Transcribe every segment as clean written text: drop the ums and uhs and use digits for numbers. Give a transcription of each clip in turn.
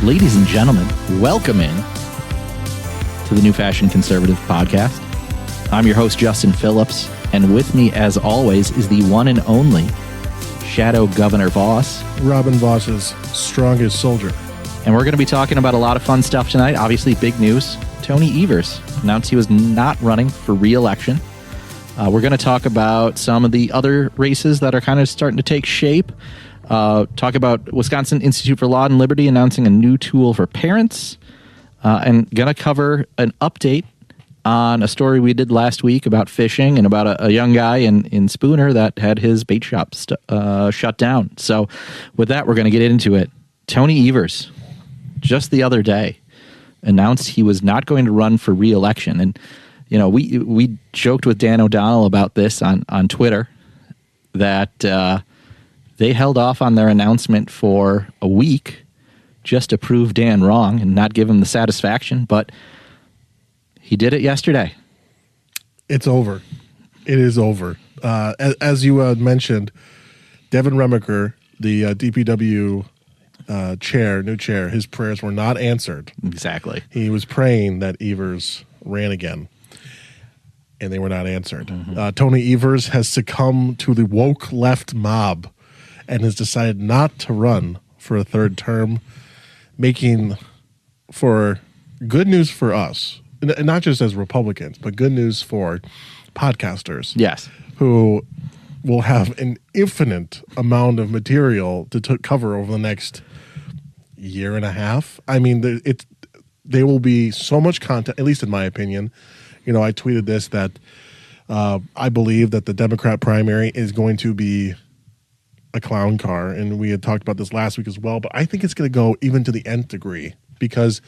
Ladies and gentlemen, welcome in to the New Fashion Conservative podcast. I'm your host, Justin Phillips, and with me, as always, is the one and only Shadow Governor Voss. Robin Voss's strongest soldier. And we're going to be talking about a lot of fun stuff tonight. Obviously, big news. Tony Evers announced he was not running for re-election. We're going to talk about some of the other races that are kind of starting to take shape. Talk about Wisconsin Institute for Law and Liberty announcing a new tool for parents. And going to cover an update on a story we did last week about fishing and about a young guy in Spooner that had his bait shop shut down. So with that, we're going to get into it. Tony Evers, just the other day, announced he was not going to run for re-election. And, you know, we joked with Dan O'Donnell about this on Twitter, that they held off on their announcement for a week just to prove Dan wrong and not give him the satisfaction. But he did it yesterday. It's over. It is over. As you mentioned, Devin Remaker, the DPW new chair, his prayers were not answered. Exactly. He was praying that Evers ran again, and they were not answered. Mm-hmm. Tony Evers has succumbed to the woke left mob and has decided not to run for a third term, making for good news for us, and not just as Republicans, but good news for podcasters. Yes. Who will have an infinite amount of material to cover over the next year and a half. I mean, there will be so much content, at least in my opinion. You know, I tweeted this, that I believe that the Democrat primary is going to be a clown car, and we had talked about this last week as well, but I think it's going to go even to the nth degree, because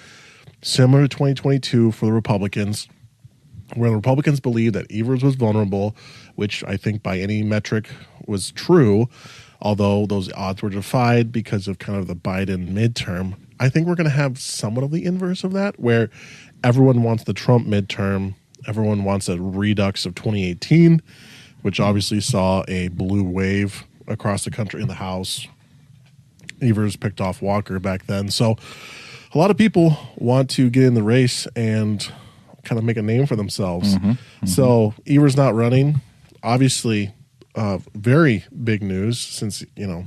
similar to 2022 for the Republicans, where the Republicans believed that Evers was vulnerable, which I think by any metric was true, although those odds were defied because of kind of the Biden midterm. I think we're going to have somewhat of the inverse of that, where everyone wants the Trump midterm, everyone wants a redux of 2018, which obviously saw a blue wave across the country in the House. Evers picked off Walker back then. So a lot of people want to get in the race and kind of make a name for themselves. Mm-hmm, mm-hmm. So Evers not running, obviously very big news, since, you know,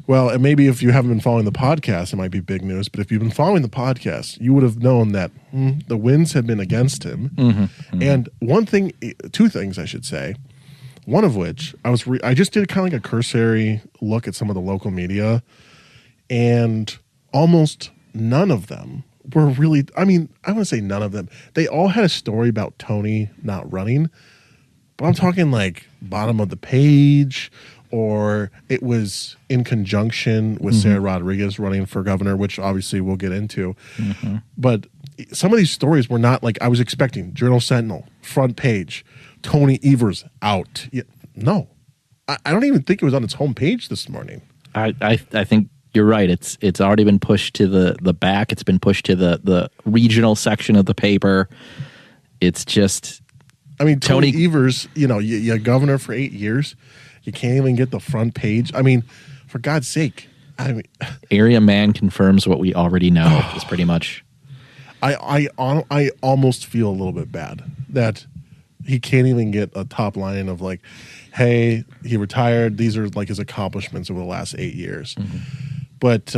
well, and maybe if you haven't been following the podcast, it might be big news, but if you've been following the podcast, you would have known that the winds have been against him. Mm-hmm, mm-hmm. And two things I should say, one of which I just did kind of like a cursory look at some of the local media, and almost none of them were really, I mean, I want to say none of them. They all had a story about Tony not running, but I'm talking like bottom of the page, or it was in conjunction with mm-hmm. Sara Rodriguez running for governor, which obviously we'll get into. Mm-hmm. But some of these stories were not like I was expecting. Journal Sentinel, front page, Tony Evers out. Yeah, no, I don't even think it was on its homepage this morning. I think you're right. It's already been pushed to the back. It's been pushed to the regional section of the paper. It's just, I mean, Tony Evers, you know, you're governor for 8 years. You can't even get the front page. I mean, for God's sake. I mean, area man confirms what we already know. Is pretty much. I almost feel a little bit bad that he can't even get a top line of like, hey, he retired. These are like his accomplishments over the last 8 years. Mm-hmm. But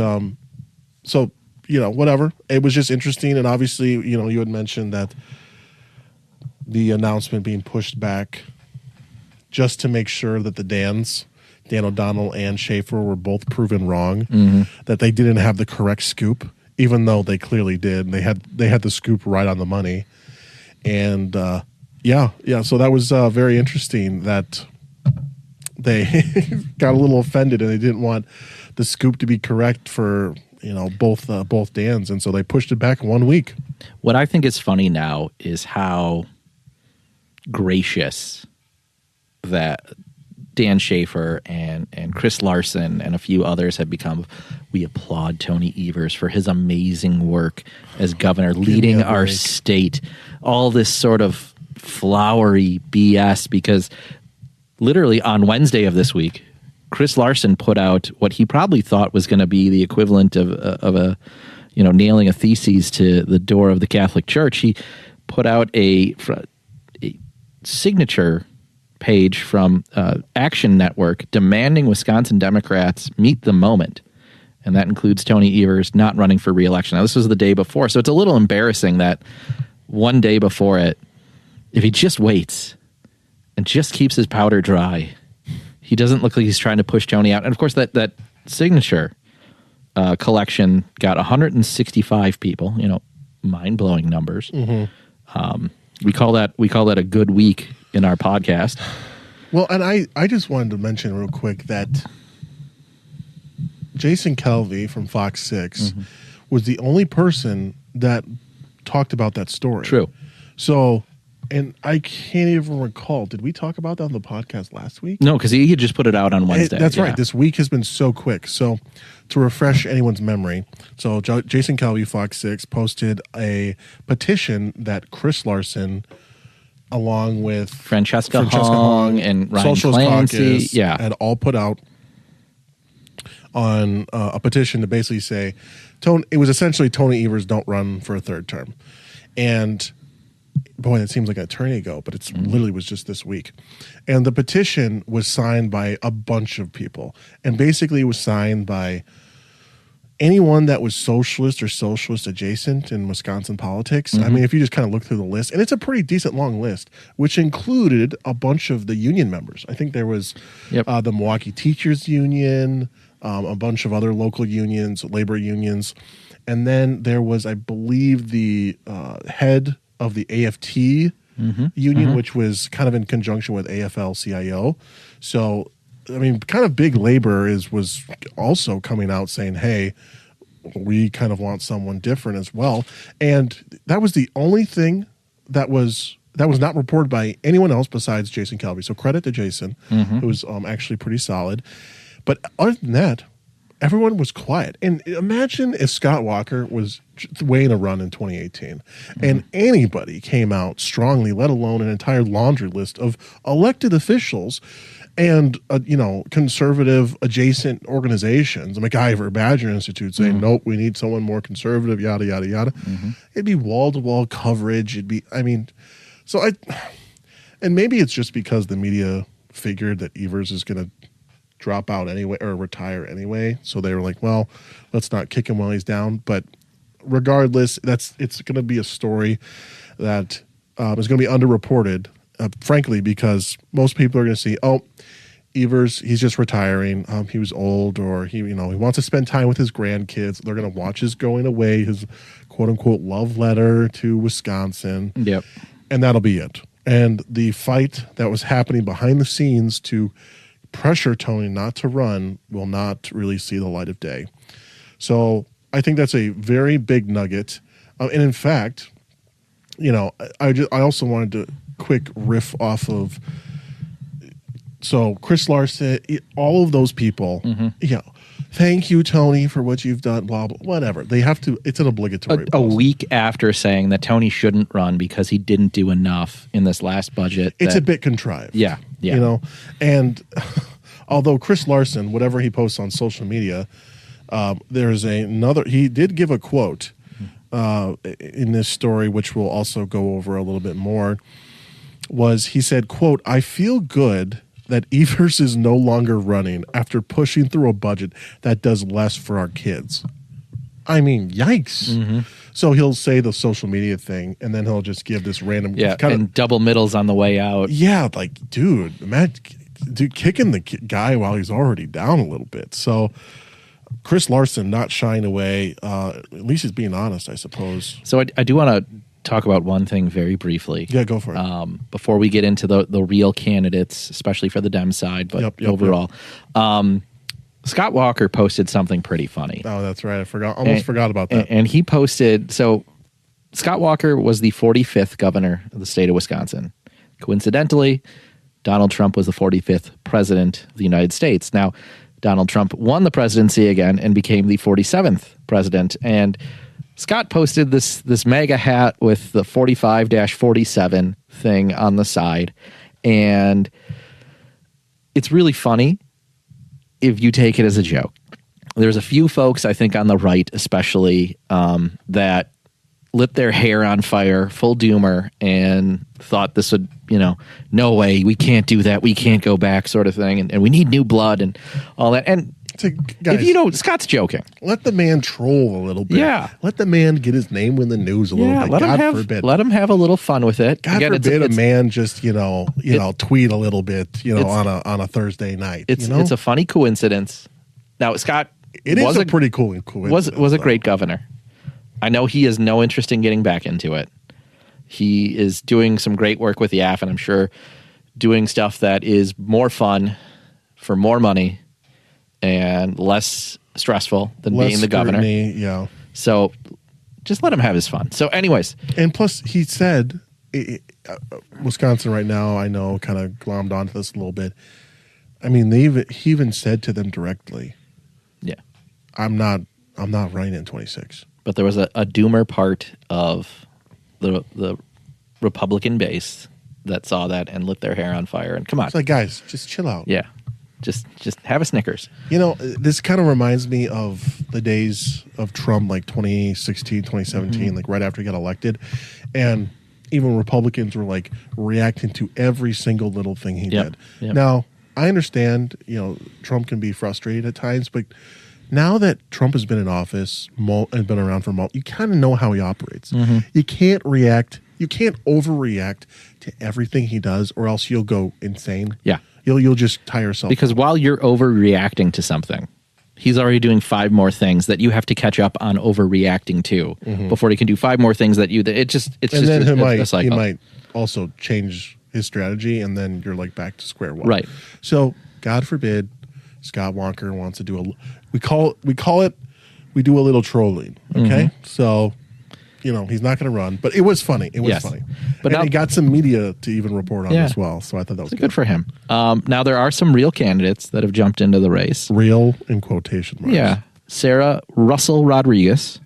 so, you know, whatever. It was just interesting. And obviously, you know, you had mentioned that the announcement being pushed back just to make sure that the Dan O'Donnell and Schaefer were both proven wrong, mm-hmm. that they didn't have the correct scoop, even though they clearly did. They had the scoop right on the money. And yeah. So that was very interesting that they got a little offended and they didn't want the scoop to be correct for, you know, both Dans, and so they pushed it back 1 week. What I think is funny now is how gracious that Dan Schaefer and Chris Larson and a few others have become. We applaud Tony Evers for his amazing work as governor, leading our state. All this sort of flowery BS, because literally on Wednesday of this week, Chris Larson put out what he probably thought was going to be the equivalent of a nailing a theses to the door of the Catholic Church. He put out a signature page from Action Network demanding Wisconsin Democrats meet the moment. And that includes Tony Evers not running for re-election. Now, this was the day before, so it's a little embarrassing that one day before it, if he just waits and just keeps his powder dry, he doesn't look like he's trying to push Tony out. And, of course, that signature collection got 165 people, mind-blowing numbers. Mm-hmm. We call that a good week in our podcast. Well, and I just wanted to mention real quick that Jason Kelvey from Fox 6 was the only person that talked about that story. True. So, and I can't even recall, did we talk about that on the podcast last week? No, because he had just put it out on Wednesday. That's right. This week has been so quick. So, to refresh anyone's memory, so Jason Kelvey, Fox 6, posted a petition that Chris Larson, along with Francesca Hong and Ryan Socialist Clancy, Caucus, had all put out on a petition to basically say, it was essentially Tony Evers don't run for a third term. And boy, that seems like an eternity ago, but it's literally was just this week. And the petition was signed by a bunch of people. And basically it was signed by anyone that was socialist or socialist adjacent in Wisconsin politics. I mean, if you just kind of look through the list, and it's a pretty decent long list, which included a bunch of the union members. I think there was the Milwaukee Teachers Union, a bunch of other local unions, labor unions. And then there was, I believe, the head of the AFT union, which was kind of in conjunction with AFL-CIO. So, I mean, kind of big labor was also coming out saying, hey, we kind of want someone different as well. And that was the only thing that was not reported by anyone else besides Jason Kelvey. So credit to Jason, who was actually pretty solid. But other than that, everyone was quiet. And imagine if Scott Walker was weighing a run in 2018 and anybody came out strongly, let alone an entire laundry list of elected officials and, conservative adjacent organizations, MacIver, Badger Institute saying, nope, we need someone more conservative, yada, yada, yada. It'd be wall-to-wall coverage. And maybe it's just because the media figured that Evers is going to drop out anyway or retire anyway. So they were like, well, let's not kick him while he's down. But regardless, it's going to be a story that is going to be underreported, frankly, because most people are going to see, Evers, he's just retiring. He was old, or he wants to spend time with his grandkids. They're going to watch his going away, his quote unquote love letter to Wisconsin. Yep. And that'll be it. And the fight that was happening behind the scenes to pressure Tony not to run will not really see the light of day. So I think that's a very big nugget. And in fact, I also wanted to quick riff off of, so Chris Larson, all of those people, thank you, Tony, for what you've done, blah, blah, whatever. They have to, it's an obligatory. A week after saying that Tony shouldn't run because he didn't do enough in this last budget. It's a bit contrived. Yeah. And although Chris Larson, whatever he posts on social media, there's he did give a quote in this story, which we'll also go over a little bit more, he said, quote, "I feel good that Evers is no longer running after pushing through a budget that does less for our kids." I mean, yikes. So he'll say the social media thing, and then he'll just give this random and double middles on the way out. Yeah, like, dude, kicking the guy while he's already down a little bit. So Chris Larson not shying away. At least he's being honest, I suppose. So I do want to talk about one thing very briefly. Yeah, go for it. Before we get into the real candidates, especially for the Dem side, but overall. Scott Walker posted something pretty funny. Oh, that's right. I forgot about that. And he posted, so Scott Walker was the 45th governor of the state of Wisconsin. Coincidentally, Donald Trump was the 45th president of the United States. Now, Donald Trump won the presidency again and became the 47th president. And Scott posted this MAGA hat with the 45-47 thing on the side. And it's really funny. if you take it as a joke. There's a few folks, I think, on the right especially, that lit their hair on fire, full doomer, and thought this would, no way, we can't do that, we can't go back, sort of thing, and we need new blood and all that. And guys, Scott's joking. Let the man troll a little bit. Yeah. Let the man get his name in the news a little bit. God forbid. Let him have a little fun with it. God forbid a man just, tweet a little bit, on a Thursday night. It's a funny coincidence. Now, Scott, it is a pretty cool coincidence. Was a great governor. I know he has no interest in getting back into it. He is doing some great work with the AF, and I'm sure doing stuff that is more fun for more money and less stressful than being the governor. Yeah. So just let him have his fun. So anyways. And plus, he said, Wisconsin right now, I know, kind of glommed onto this a little bit. I mean, he even said to them directly, yeah, I'm not running in 26. But there was a doomer part of the Republican base that saw that and lit their hair on fire. And come on. It's like, guys, just chill out. Yeah. Just have a Snickers. This kind of reminds me of the days of Trump, like 2016, 2017, like right after he got elected. And even Republicans were like reacting to every single little thing he did. Yep. Now, I understand, Trump can be frustrated at times, but now that Trump has been in office and been around for you kind of know how he operates. Mm-hmm. You can't overreact to everything he does, or else you'll go insane. Yeah. You'll just tire yourself. Because while you're overreacting to something, he's already doing 5 more things that you have to catch up on overreacting to before he can do 5 more things that it's just a cycle. He might also change his strategy, and then you're like back to square one. Right. So God forbid Scott Walker wants to do we do a little trolling. Okay. So he's not going to run, but it was funny. It was funny. But he got some media to even report on as well. So I thought that was good for him. Now there are some real candidates that have jumped into the race. Real in quotation marks. Yeah. Sara Rodriguez,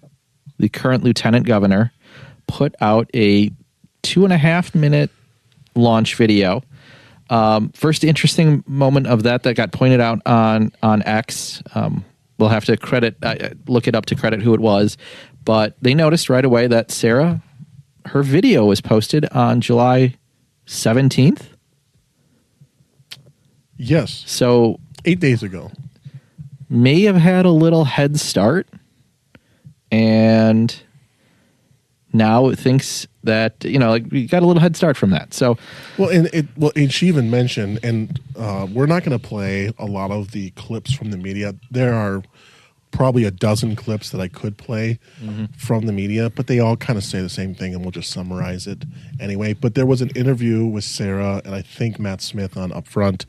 the current lieutenant governor, put out a 2.5-minute launch video. First interesting moment of that got pointed out on X. We'll have to look it up to credit who it was. But they noticed right away that Sara, her video was posted on July 17th. Yes. So 8 days ago. May have had a little head start. And now it thinks that, we got a little head start from that. So, and she even mentioned, and we're not going to play a lot of the clips from the media. There are probably a dozen clips that I could play from the media, but they all kind of say the same thing, and we'll just summarize it anyway. But there was an interview with Sara and I think Matt Smith on Upfront,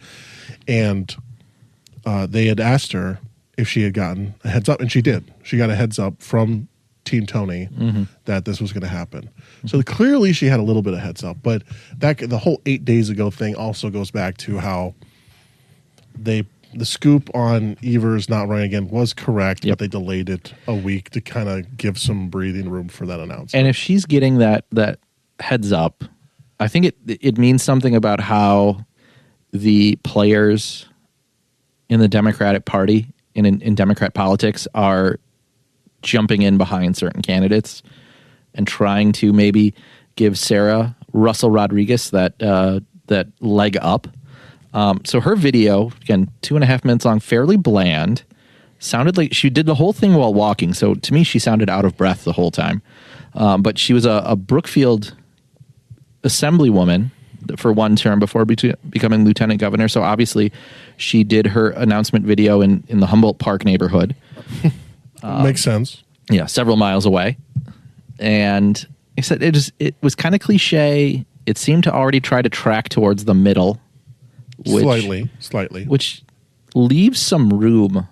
and they had asked her if she had gotten a heads up, and she did. She got a heads up from Team Tony that this was going to happen. So clearly she had a little bit of heads up, but the whole 8 days ago thing also goes back to how the scoop on Evers not running again was correct, but they delayed it a week to kind of give some breathing room for that announcement. And if she's getting that heads up, I think it means something about how the players in the Democratic Party in Democrat politics are jumping in behind certain candidates and trying to maybe give Sara Rodriguez that leg up. So her video, again, 2.5 minutes long, fairly bland, sounded like she did the whole thing while walking. So to me, she sounded out of breath the whole time. But she was a Brookfield assemblywoman for one term before becoming lieutenant governor. So obviously she did her announcement video in the Humboldt Park neighborhood. Makes sense. Yeah, several miles away. And I said it was kind of cliche. It seemed to already try to track towards the middle. Slightly. Which leaves some room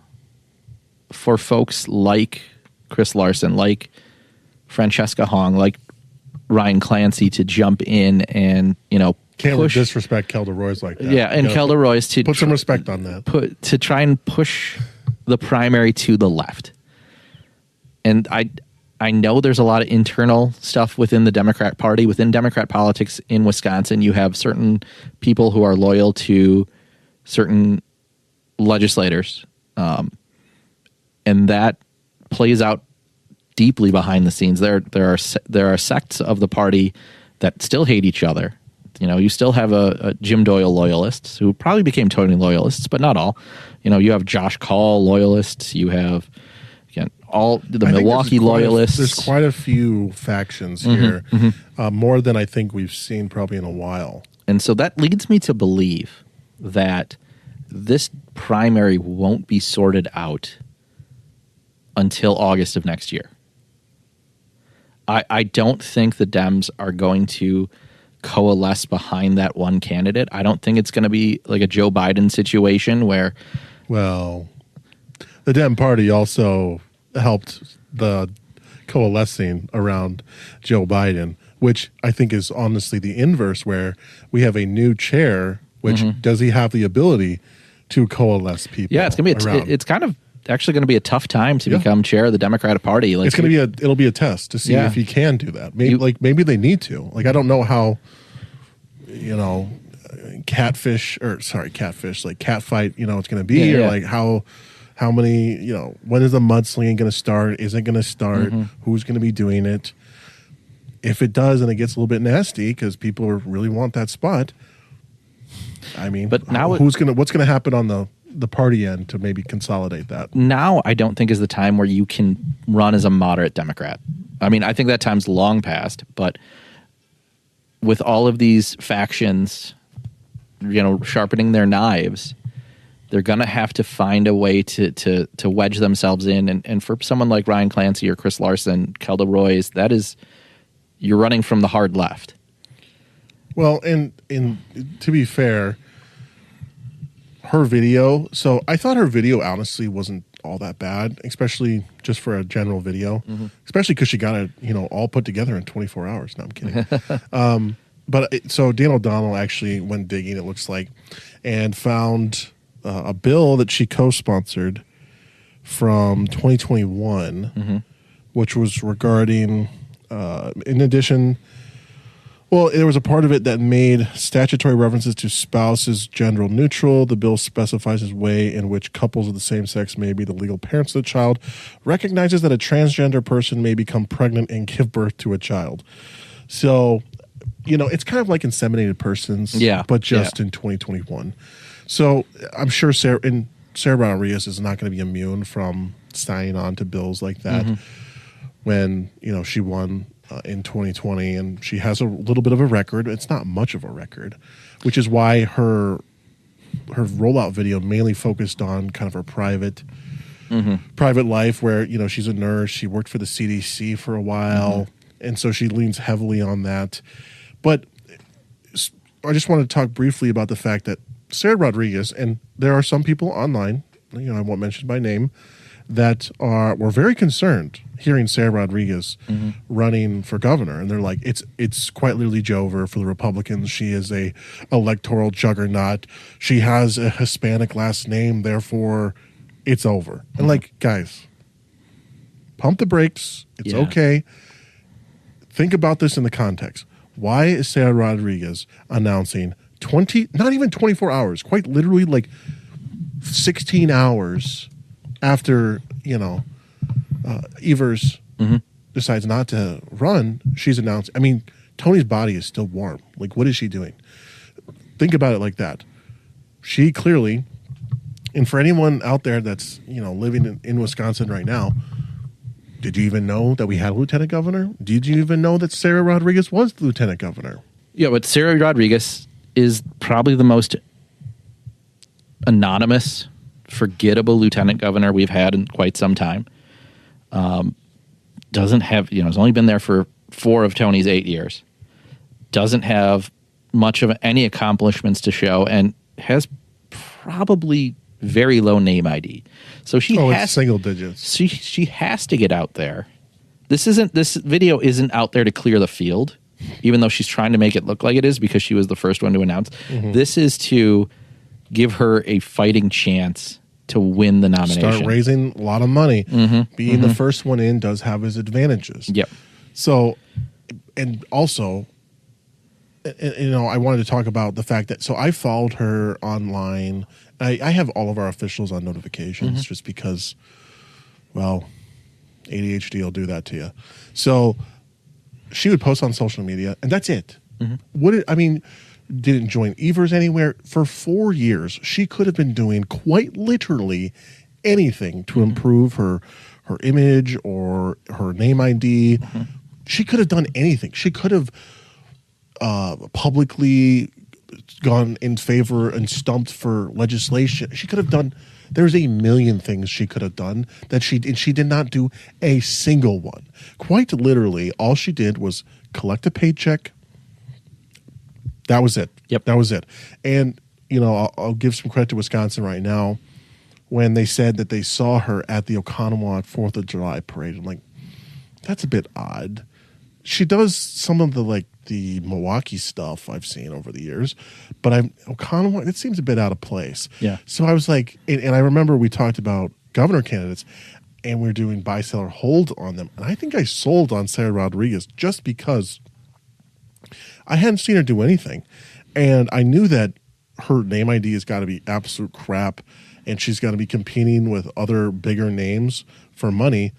for folks like Chris Larson, like Francesca Hong, like Ryan Clancy to jump in and, can't disrespect Kelda Roys like that. Yeah, and Kelda Roys to put some respect on that. To try and push the primary to the left. And I know there's a lot of internal stuff within the Democrat Party. Within Democrat politics in Wisconsin, you have certain people who are loyal to certain legislators, and that plays out deeply behind the scenes. There are sects of the party that still hate each other. You know, you still have a Jim Doyle loyalists who probably became Tony loyalists, but not all. You know, you have Josh Kaul loyalists. You have, again, all the Milwaukee loyalists. There's quite a few factions here, more than I think we've seen probably in a while. And so that leads me to believe that this primary won't be sorted out until August of next year. I don't think the Dems are going to coalesce behind that one candidate. I don't think it's going to be like a Joe Biden situation where... Well, the Dem Party also helped the coalescing around Joe Biden, which I think is honestly the inverse, where we have a new chair, which does he have the ability to coalesce people? Yeah, it's going to be it's kind of actually going to be a tough time to become chair of the Democratic Party. Like, it's going to be it'll be a test to see if he can do that. Maybe maybe they need to. Like, I don't know how, you know, like cat fight, it's going to be, or like how many, you know, when is the mudslinging going to start? Is it going to start? Who's going to be doing it? If it does and it gets a little bit nasty because people really want that spot, I mean, but now what's going to happen on the party end to maybe consolidate that? Now I don't think is the time where you can run as a moderate Democrat. I mean, I think that time's long past, but with all of these factions, you know, sharpening their knives, they're going to have to find a way to wedge themselves in. And for someone like Ryan Clancy or Chris Larson, Kelda Roys, that is, you're running from the hard left. Well, and to be fair, her video, so I thought her video honestly wasn't all that bad, especially just for a general video, especially because she got it, you know, all put together in 24 hours. No, I'm kidding. So Dan O'Donnell actually went digging, it looks like, and found a bill that she co-sponsored from 2021, which was regarding, in addition... Well, there was a part of it that made statutory references to spouses gender neutral. The bill specifies a way in which couples of the same sex may be the legal parents of the child, recognizes that a transgender person may become pregnant and give birth to a child. So, you know, it's kind of like inseminated persons, but just in 2021. So I'm sure Sara Rodriguez is not going to be immune from signing on to bills like that when, you know, she won in 2020, and she has a little bit of a record. It's not much of a record, which is why her rollout video mainly focused on kind of her private life, where, you know, she's a nurse, she worked for the CDC for a while, and so she leans heavily on that. But I just want to talk briefly about the fact that Sara Rodriguez, and there are some people online, you know, I won't mention by name, that were very concerned hearing Sara Rodriguez running for governor, and they're like, it's quite literally over for the Republicans. She is a electoral juggernaut. She has a Hispanic last name, therefore it's over. And like, guys, pump the brakes. It's okay. Think about this in the context. Why is Sara Rodriguez announcing not even 24 hours, quite literally like 16 hours after, you know, Evers decides not to run, she's announced, I mean, Tony's body is still warm. Like, what is she doing? Think about it like that. She clearly, and for anyone out there that's, you know, living in Wisconsin right now, did you even know that we had a lieutenant governor? Did you even know that Sara Rodriguez was the lieutenant governor? Yeah, but Sara Rodriguez is probably the most anonymous, forgettable lieutenant governor we've had in quite some time. Doesn't have, you know, has only been there for 4 of Tony's 8 years. Doesn't have much of any accomplishments to show, and has probably very low name ID. So she has single digits. She has to get out there. This video isn't out there to clear the field, even though she's trying to make it look like it is because she was the first one to announce. This is to give her a fighting chance to win the nomination. Start raising a lot of money. Being the first one in does have its advantages. Yep. So, and also, I wanted to talk about the fact that, so I followed her online. I have all of our officials on notifications just because, well, ADHD will do that to you. So she would post on social media, and that's it. Didn't join Evers anywhere. For 4 years, she could have been doing quite literally anything to improve her image or her name ID. She could have done anything. She could have publicly gone in favor and stumped for legislation. She could have done, there's a million things she could have done that she did not do a single one. Quite literally, all she did was collect a paycheck. That was it. Yep. That was it. And, I'll give some credit to Wisconsin right now when they said that they saw her at the Oconomowoc 4th of July parade. I'm like, that's a bit odd. She does some of the Milwaukee stuff I've seen over the years, but Oconomowoc, it seems a bit out of place. Yeah. So I was like, and I remember we talked about governor candidates, and we were doing buy, sell, or hold on them. And I think I sold on Sara Rodriguez just because I hadn't seen her do anything. And I knew that her name ID has got to be absolute crap, and she's going to be competing with other bigger names for money,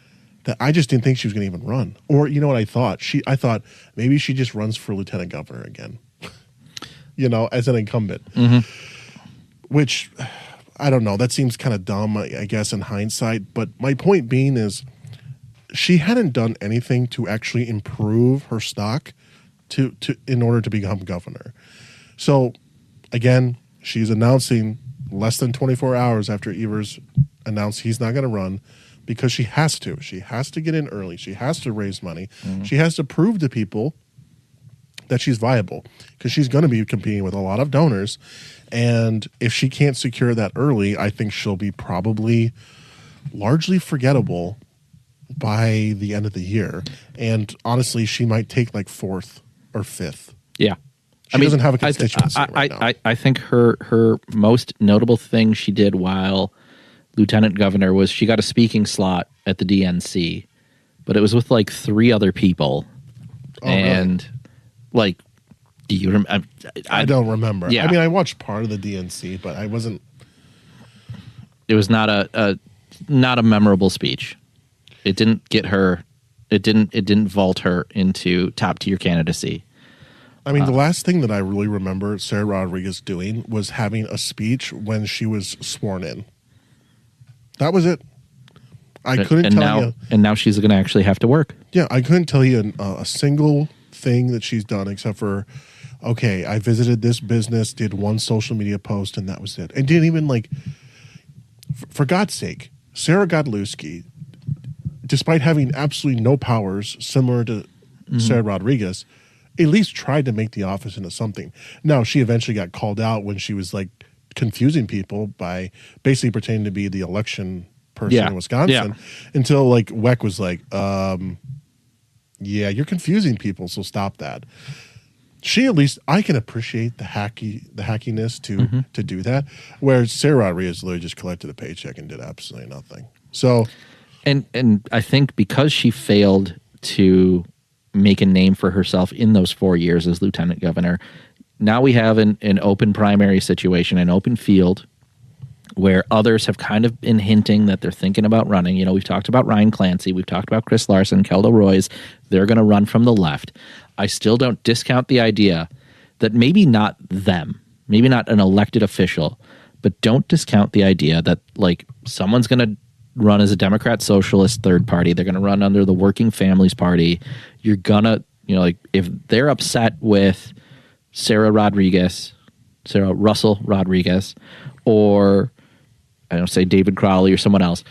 that I just didn't think she was going to even run. Or you know what I thought? I thought maybe she just runs for lieutenant governor again, as an incumbent. Which, I don't know. That seems kind of dumb, I guess, in hindsight. But my point being is she hadn't done anything to actually improve her stock in order to become governor. So, again, she's announcing less than 24 hours after Evers announced he's not going to run, because she has to. She has to get in early. She has to raise money. She has to prove to people that she's viable, because she's going to be competing with a lot of donors. And if she can't secure that early, I think she'll be probably largely forgettable by the end of the year. And honestly, she might take fourth or fifth. Yeah. She doesn't have a constituency right now. I think her most notable thing she did while lieutenant governor was she got a speaking slot at the DNC, but it was with 3 other people. Oh, and really? Do you remember? I don't remember. Yeah. I watched part of the DNC, but I wasn't. It was not a memorable speech. It didn't get her. It didn't vault her into top tier candidacy. The last thing that I really remember Sara Rodriguez doing was having a speech when she was sworn in. That was it. I couldn't tell you. And now she's going to actually have to work. Yeah, I couldn't tell you a single thing that she's done except for, okay, I visited this business, did one social media post, and that was it. And didn't even for God's sake, Sarah Godlewski, despite having absolutely no powers similar to Sara Rodriguez, at least tried to make the office into something. Now, she eventually got called out when she was confusing people by basically pretending to be the election person in Wisconsin, until WEC was yeah, you're confusing people, so stop that. She, at least, I can appreciate the hackiness to do that, whereas Sara Rodriguez literally just collected a paycheck and did absolutely nothing. So, and I think because she failed to make a name for herself in those 4 years as lieutenant governor, now we have an open primary situation, an open field, where others have kind of been hinting that they're thinking about running. We've talked about Ryan Clancy. We've talked about Chris Larson, Kelda Roys. They're going to run from the left. I still don't discount the idea that maybe not them, maybe not an elected official, but don't discount the idea that someone's going to run as a Democrat Socialist third party. They're going to run under the Working Families Party. You're going to, if they're upset with Sara Russell Rodriguez, or say David Crowley or someone else,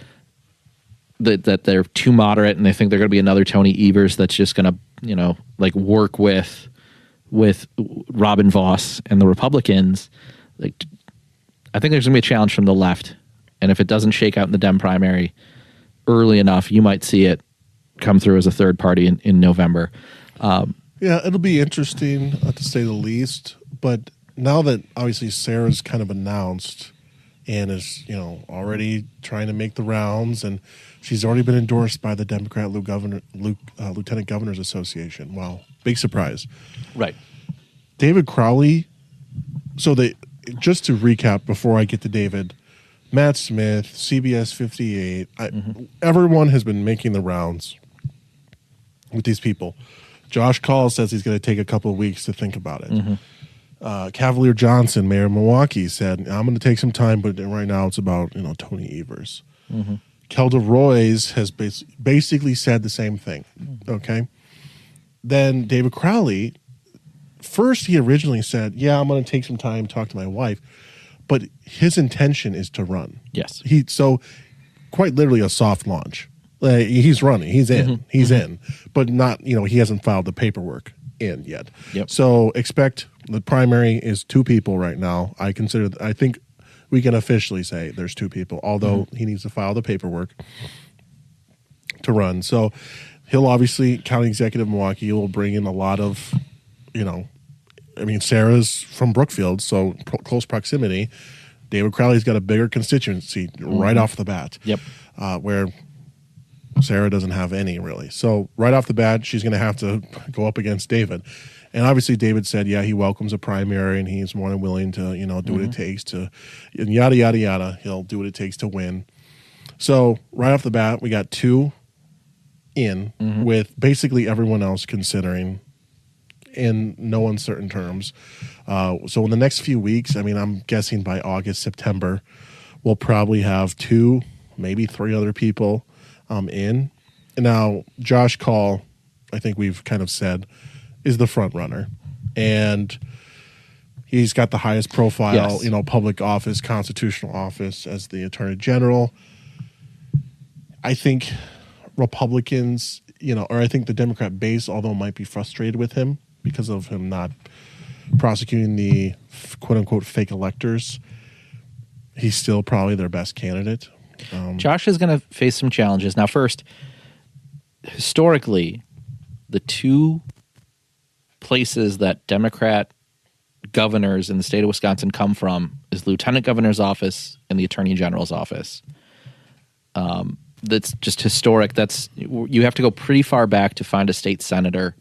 that they're too moderate and they think they're going to be another Tony Evers that's just going to, work with Robin Vos and the Republicans. I think there's going to be a challenge from the left. And if it doesn't shake out in the Dem primary early enough, you might see it come through as a third party in November. Yeah, it'll be interesting to say the least. But now that obviously Sarah's kind of announced and is already trying to make the rounds, and she's already been endorsed by the Democrat Lieutenant Governors Association. Wow, big surprise. Right. David Crowley. So just to recap before I get to David, Matt Smith, CBS 58, everyone has been making the rounds with these people. Josh Kaul says he's going to take a couple of weeks to think about it. Cavalier Johnson, mayor of Milwaukee, said, I'm going to take some time, but right now it's about Tony Evers. Kelda Roys has basically said the same thing. Okay. Then David Crowley, first he originally said, I'm going to take some time, talk to my wife, but his intention is to run. Yes. So quite literally a soft launch. He's running. He's in. He's in. But not, he hasn't filed the paperwork in yet. Yep. So expect the primary is 2 people right now. I think we can officially say there's 2 people, although he needs to file the paperwork to run. So he'll obviously, county executive of Milwaukee, will bring in a lot of, Sarah's from Brookfield, so close proximity. David Crowley's got a bigger constituency right off the bat. Yep. Where Sarah doesn't have any, really. So right off the bat, she's going to have to go up against David. And obviously David said, he welcomes a primary and he's more than willing to, do what it takes to, and yada, yada, yada. He'll do what it takes to win. So right off the bat, we got 2 in with basically everyone else considering in no uncertain terms. So in the next few weeks, I'm guessing by August, September, we'll probably have 2, maybe 3 other people in. And now Josh Kaul, I think we've kind of said, is the front runner. And he's got the highest profile, public office, constitutional office as the Attorney General. I think Republicans, or I think the Democrat base, although might be frustrated with him because of him not prosecuting the quote-unquote fake electors, he's still probably their best candidate. Josh is going to face some challenges. Now, first, historically, the 2 places that Democrat governors in the state of Wisconsin come from is lieutenant governor's office and the attorney general's office. That's just historic. You have to go pretty far back to find a state senator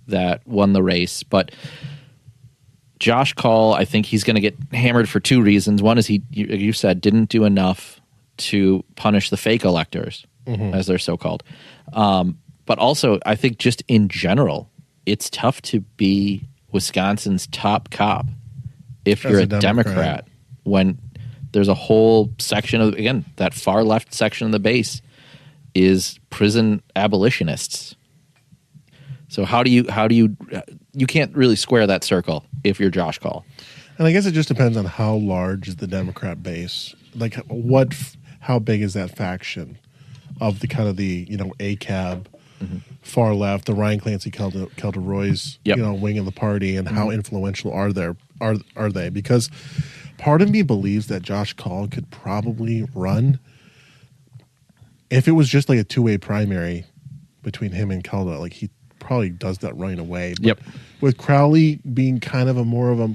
that won the race. But Josh Kaul, I think he's going to get hammered for 2 reasons. One is you said, didn't do enough to punish the fake electors, as they're so called. But also, I think just in general, it's tough to be Wisconsin's top cop if you're a Democrat when there's a whole section of, again, that far left section of the base is prison abolitionists. So how do you can't really square that circle if you're Josh Kaul. And I guess it just depends on how large is the Democrat base. Like how big is that faction of the kind of the, ACAB, far left, the Ryan Clancy, Kelda Roys, wing of the party, and how influential are they? Because part of me believes that Josh Kaul could probably run if it was just like a 2-way primary between him and Kelda. Like he probably does that right away. But with Crowley being kind of more of a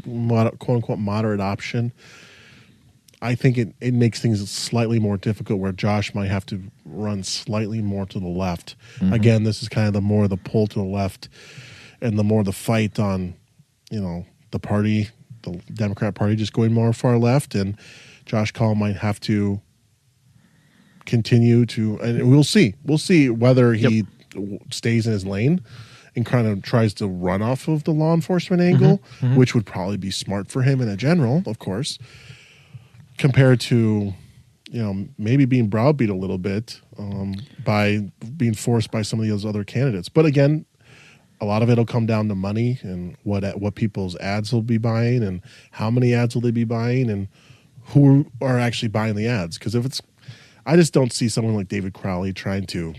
quote unquote moderate option, I think it makes things slightly more difficult where Josh might have to run slightly more to the left. Again, this is kind of the more the pull to the left and the more the fight on, the party, the Democrat Party just going more far left, and Josh Kaul might have to continue to, and we'll see whether he stays in his lane and kind of tries to run off of the law enforcement angle, which would probably be smart for him in a general, of course, compared to, maybe being browbeat a little bit by being forced by some of those other candidates. But again, a lot of it will come down to money and what people's ads will be buying and how many ads will they be buying and who are actually buying the ads. Because I just don't see someone like David Crowley trying to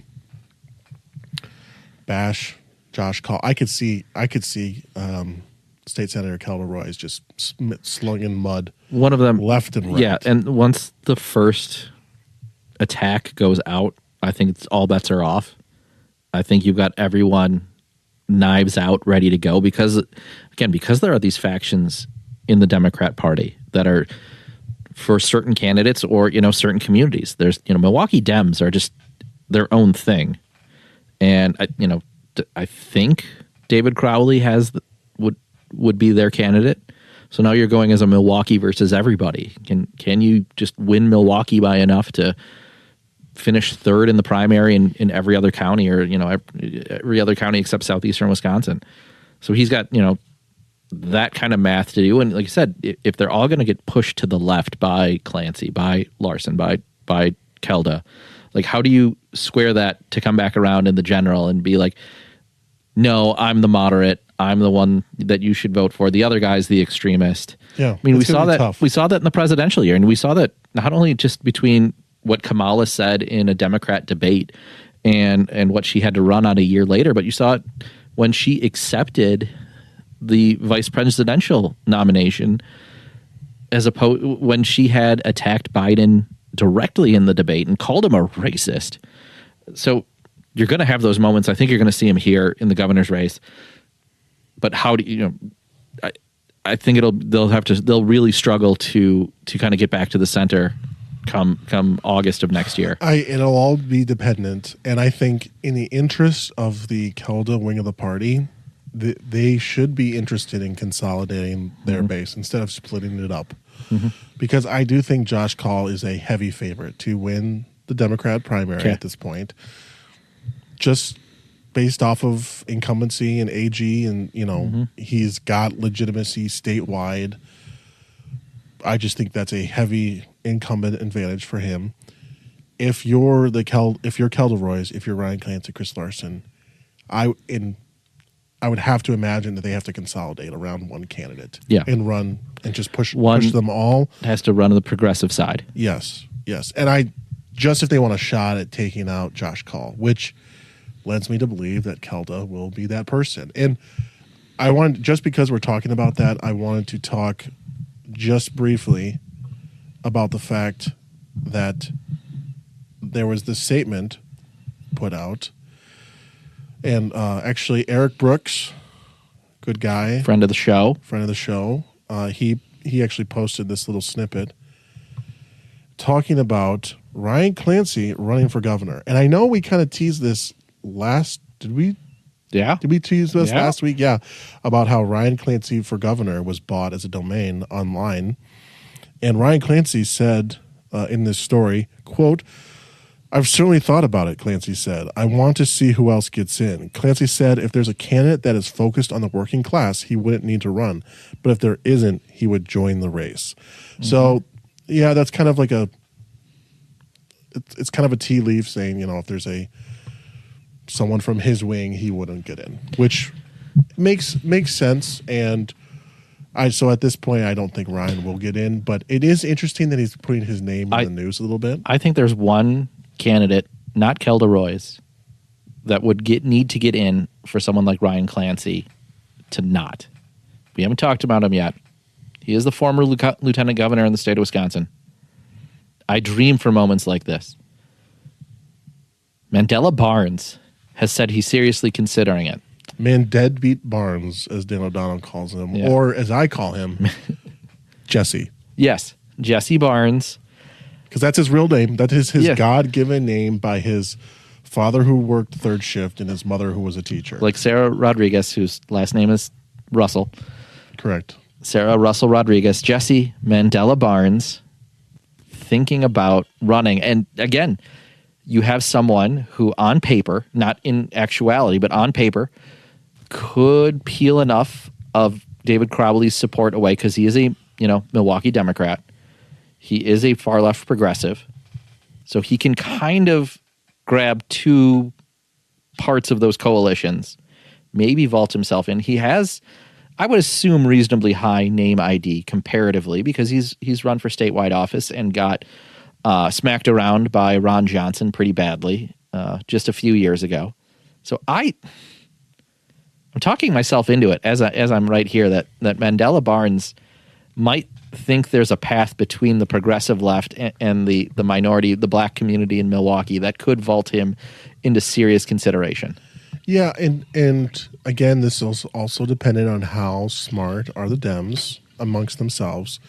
bash Josh Kaul. I could see State Senator Kelda Roys just slunging mud. One of them left and right. Yeah, and once the first attack goes out, I think all bets are off. I think you've got everyone knives out, ready to go, because there are these factions in the Democrat Party that are for certain candidates or certain communities. There's Milwaukee Dems are just their own thing, and I think David Crowley would be their candidate. So now you're going as a Milwaukee versus everybody. Can you just win Milwaukee by enough to finish third in the primary in every other county, or every other county except southeastern Wisconsin? So he's got that kind of math to do. And like you said, if they're all going to get pushed to the left by Clancy, by Larson, by Kelda, like how do you square that to come back around in the general and be like, no, I'm the moderate, I'm the one that you should vote for, the other guy's the extremist? Yeah, I mean, we saw tough. that in the presidential year, and we saw that not only just between what Kamala said in a Democrat debate and what she had to run on a year later, but you saw it when she accepted the vice presidential nomination, as opposed when she had attacked Biden directly in the debate and called him a racist. So you're going to have those moments. I think you're going to see him here in the governor's race. But how do I think they'll really struggle to kind of get back to the center come August of next year. It'll all be dependent, and I think in the interest of the Kelda wing of the party, they should be interested in consolidating their base instead of splitting it up. Because I do think Josh Kaul is a heavy favorite to win the Democrat primary at this point, just based off of incumbency and AG, and he's got legitimacy statewide. I just think that's a heavy incumbent advantage for him. If you're Kelda Roys, if you're Ryan Clancy, Chris Larson, I would have to imagine that they have to consolidate around one candidate, and run and just push them all. Has to run on the progressive side. Yes, and if they want a shot at taking out Josh Kaul, which lends me to believe that Kelda will be that person. And just because we're talking about that, I wanted to talk just briefly about the fact that there was this statement put out, and actually Eric Brooks, good guy, friend of the show, he actually posted this little snippet talking about Ryan Clancy running for governor. And I know we kind of teased this did we tease this last week? Yeah, about how Ryan Clancy for governor was bought as a domain online. And Ryan Clancy said in this story, quote, "I've certainly thought about it," Clancy said. "I want to see who else gets in." Clancy said if there's a candidate that is focused on the working class, he wouldn't need to run. But if there isn't, he would join the race. So, yeah, that's kind of like it's kind of a tea leaf saying, if there's someone from his wing, he wouldn't get in, which makes sense. And so at this point, I don't think Ryan will get in, but it is interesting that he's putting his name in the news a little bit. I think there's one candidate, not Kelda Roys, that would need to get in for someone like Ryan Clancy to not. We haven't talked about him yet. He is the former lieutenant governor in the state of Wisconsin. I dream for moments like this. Mandela Barnes has said he's seriously considering it. Deadbeat Barnes, as Dan O'Donnell calls him, or as I call him, Jesse. Yes, Jesse Barnes. Because that's his real name. That is his God-given name by his father who worked third shift and his mother who was a teacher. Like Sara Rodriguez, whose last name is Russell. Correct. Sarah Russell Rodriguez. Jesse Mandela Barnes thinking about running. And again, you have someone who on paper, not in actuality, but on paper, could peel enough of David Crowley's support away because he is a Milwaukee Democrat. He is a far left progressive. So he can kind of grab two parts of those coalitions, maybe vault himself in. He has, I would assume, reasonably high name ID comparatively because he's run for statewide office and got smacked around by Ron Johnson pretty badly just a few years ago. So I'm talking myself into it as I'm right here that Mandela Barnes might think there's a path between the progressive left and the minority, the black community in Milwaukee that could vault him into serious consideration. Yeah, and again, this is also dependent on how smart are the Dems amongst themselves,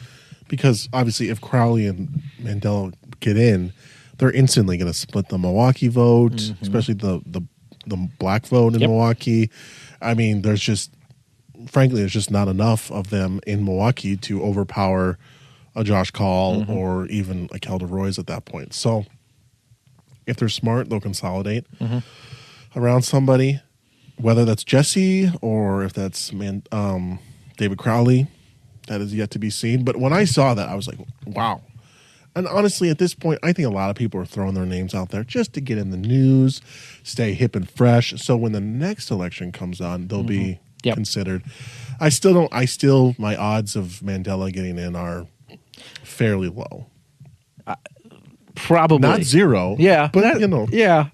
because obviously if Crowley and Mandela get in, they're instantly going to split the Milwaukee vote, especially the black vote in Milwaukee. I mean, there's just frankly, there's just not enough of them in Milwaukee to overpower a Josh Kaul or even a Kelda Roys at that point. So if they're smart, they'll consolidate around somebody, whether that's Jesse or if that's David Crowley. That is yet to be seen. But when I saw that, I was like, wow. And honestly, at this point, I think a lot of people are throwing their names out there just to get in the news, stay hip and fresh. So when the next election comes on, they'll be considered. My odds of Mandela getting in are fairly low. Probably not zero. Yeah, but yeah.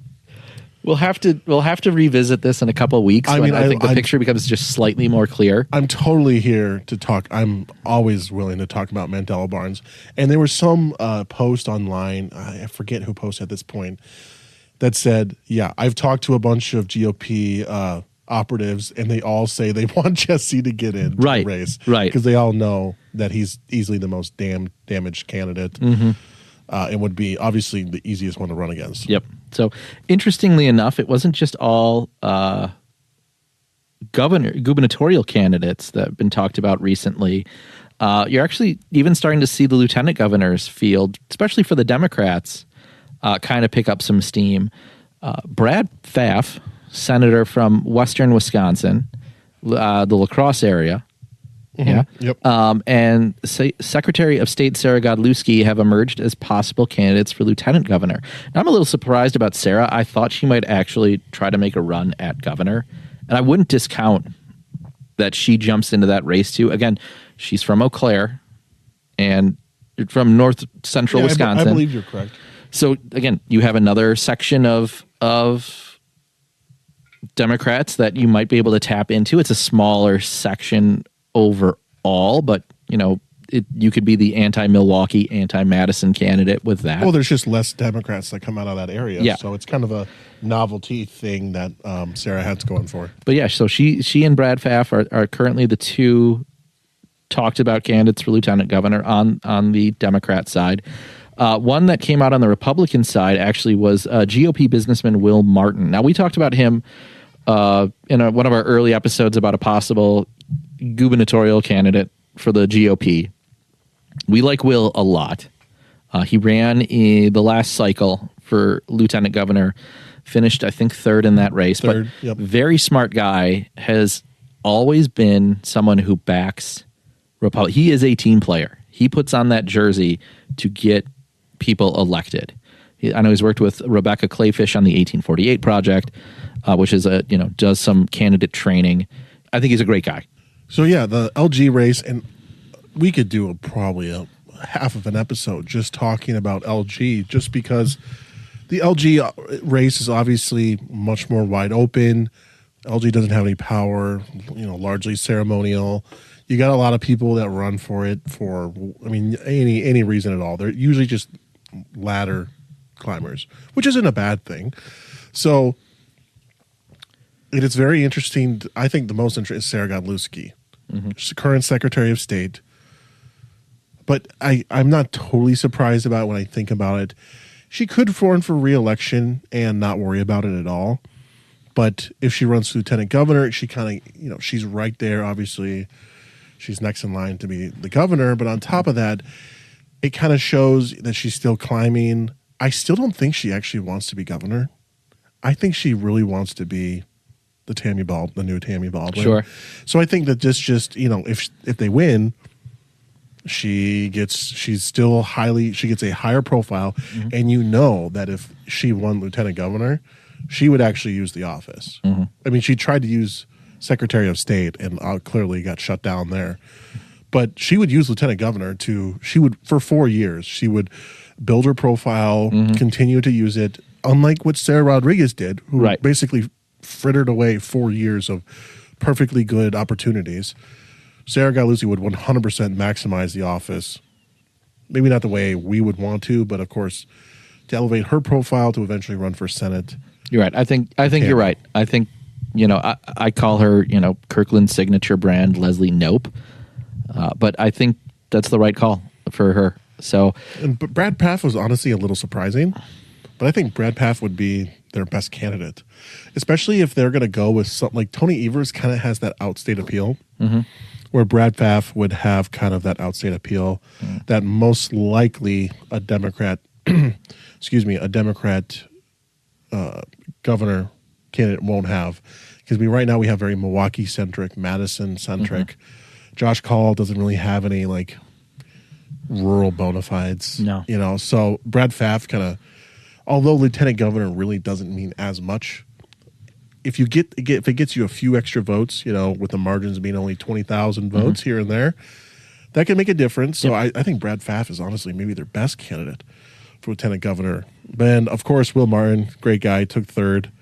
We'll have to revisit this in a couple of weeks. I think the picture becomes just slightly more clear. I'm totally here to talk. I'm always willing to talk about Mandela Barnes. And there was some post online, I forget who posted at this point, that said, yeah, I've talked to a bunch of GOP operatives, and they all say they want Jesse to get in the race. Right. Because they all know that he's easily the most damaged candidate. And would be obviously the easiest one to run against. Yep. So interestingly enough, it wasn't just all gubernatorial candidates that have been talked about recently. You're actually even starting to see the lieutenant governor's field, especially for the Democrats, kind of pick up some steam. Brad Pfaff, senator from western Wisconsin, the La Crosse area, Yep. And Secretary of State Sara Rodriguez have emerged as possible candidates for lieutenant governor. Now, I'm a little surprised about Sara. I thought she might actually try to make a run at governor, and I wouldn't discount that she jumps into that race too. Again, she's from Eau Claire and from north central Wisconsin. I believe you're correct. So again, you have another section of Democrats that you might be able to tap into. It's a smaller section overall, but you could be the anti-Milwaukee, anti-Madison candidate with that. Well, there's just less Democrats that come out of that area, yeah. So it's kind of a novelty thing that Sara has going for. But yeah, so she and Brad Pfaff are currently the two talked about candidates for lieutenant governor on the Democrat side. One that came out on the Republican side actually was GOP businessman Will Martin. Now, we talked about him in one of our early episodes about a possible gubernatorial candidate for the GOP. We like Will a lot. He ran in the last cycle for lieutenant governor, finished, I think, third in that race. Very smart guy, has always been someone who backs Republic. He is a team player. He puts on that jersey to get people elected. I know he's worked with Rebecca Clayfish on the 1848 Project, which is does some candidate training. I think he's a great guy. So yeah, the LG race, and we could do probably a half of an episode just talking about LG, just because the LG race is obviously much more wide open. LG doesn't have any power, largely ceremonial. You got a lot of people that run for it for, any reason at all. They're usually just ladder climbers, which isn't a bad thing. So it is very interesting. I think the most interesting is Sara Rodriguez, She's the current Secretary of State. But I'm not totally surprised about it when I think about it. She could run for re-election and not worry about it at all. But if she runs for lieutenant governor, she kind of, she's right there. Obviously, she's next in line to be the governor. But on top of that, it kind of shows that she's still climbing. I still don't think she actually wants to be governor. I think she really wants to be the new Tammy Baldwin. Sure. So I think that just if they win, she gets a higher profile, and that if she won lieutenant governor, she would actually use the office. I mean, she tried to use Secretary of State and clearly got shut down there. But she would use lieutenant governor for 4 years. She would build her profile, continue to use it, unlike what Sara Rodriguez did, who basically frittered away 4 years of perfectly good opportunities. Sara Rodriguez would 100% maximize the office. Maybe not the way we would want to, but of course, to elevate her profile to eventually run for Senate. You're right. I think you're right. I think, I call her, Kirkland's signature brand, Leslie Nope. But I think that's the right call for her. So, but Brad Pfaff was honestly a little surprising but I think Brad Pfaff would be their best candidate, especially if they're going to go with something like Tony Evers kind of has that outstate appeal, where Brad Pfaff would have kind of that outstate appeal that most likely a Democrat, governor candidate won't have. Because right now we have very Milwaukee-centric, Madison-centric. Josh Kaul doesn't really have any like rural bona fides. No. So Brad Pfaff kind of, although lieutenant governor really doesn't mean as much, if it gets you a few extra votes, with the margins being only 20,000 votes here and there, that can make a difference. So I think Brad Pfaff is honestly maybe their best candidate for lieutenant governor. Then, of course, Will Martin, great guy, took third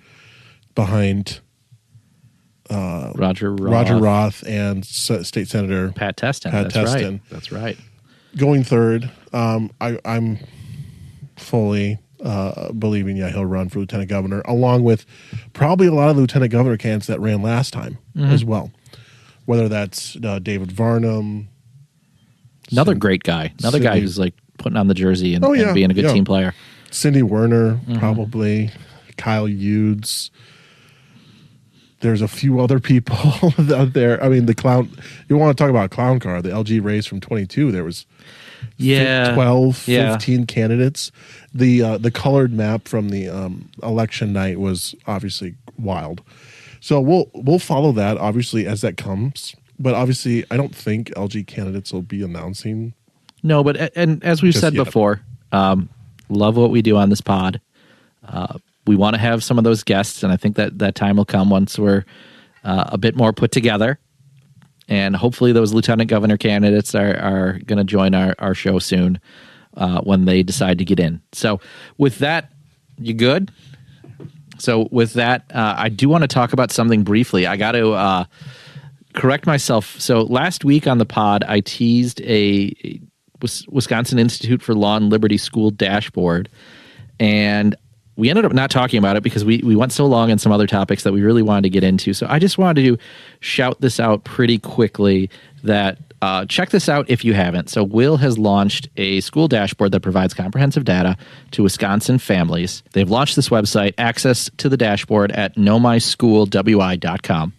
behind Roger Roth and State Senator Pat Testin. That's right. Going third, I'm fully believing, he'll run for lieutenant governor, along with probably a lot of lieutenant governor candidates that ran last time as well. Whether that's David Varnum. Another great guy. Another guy who's like putting on the jersey and being a good team player. Cindy Werner, probably. Kyle Eudes. There's a few other people out there. I mean, the clown. You want to talk about a clown car? The LG race from 22. There was 12, 15 candidates. The colored map from the election night was obviously wild. So we'll follow that obviously as that comes. But obviously, I don't think LG candidates will be announcing. No, and as we've said before, love what we do on this pod. We want to have some of those guests, and I think that time will come once we're a bit more put together. And hopefully those lieutenant governor candidates are going to join our show soon when they decide to get in. So with that, you good? So with that, I do want to talk about something briefly. I got to correct myself. So last week on the pod, I teased a Wisconsin Institute for Law and Liberty School dashboard, and we ended up not talking about it because we went so long on some other topics that we really wanted to get into. So I just wanted to shout this out pretty quickly that check this out if you haven't. So Will has launched a school dashboard that provides comprehensive data to Wisconsin families. They've launched this website, access to the dashboard at knowmyschoolwi.com.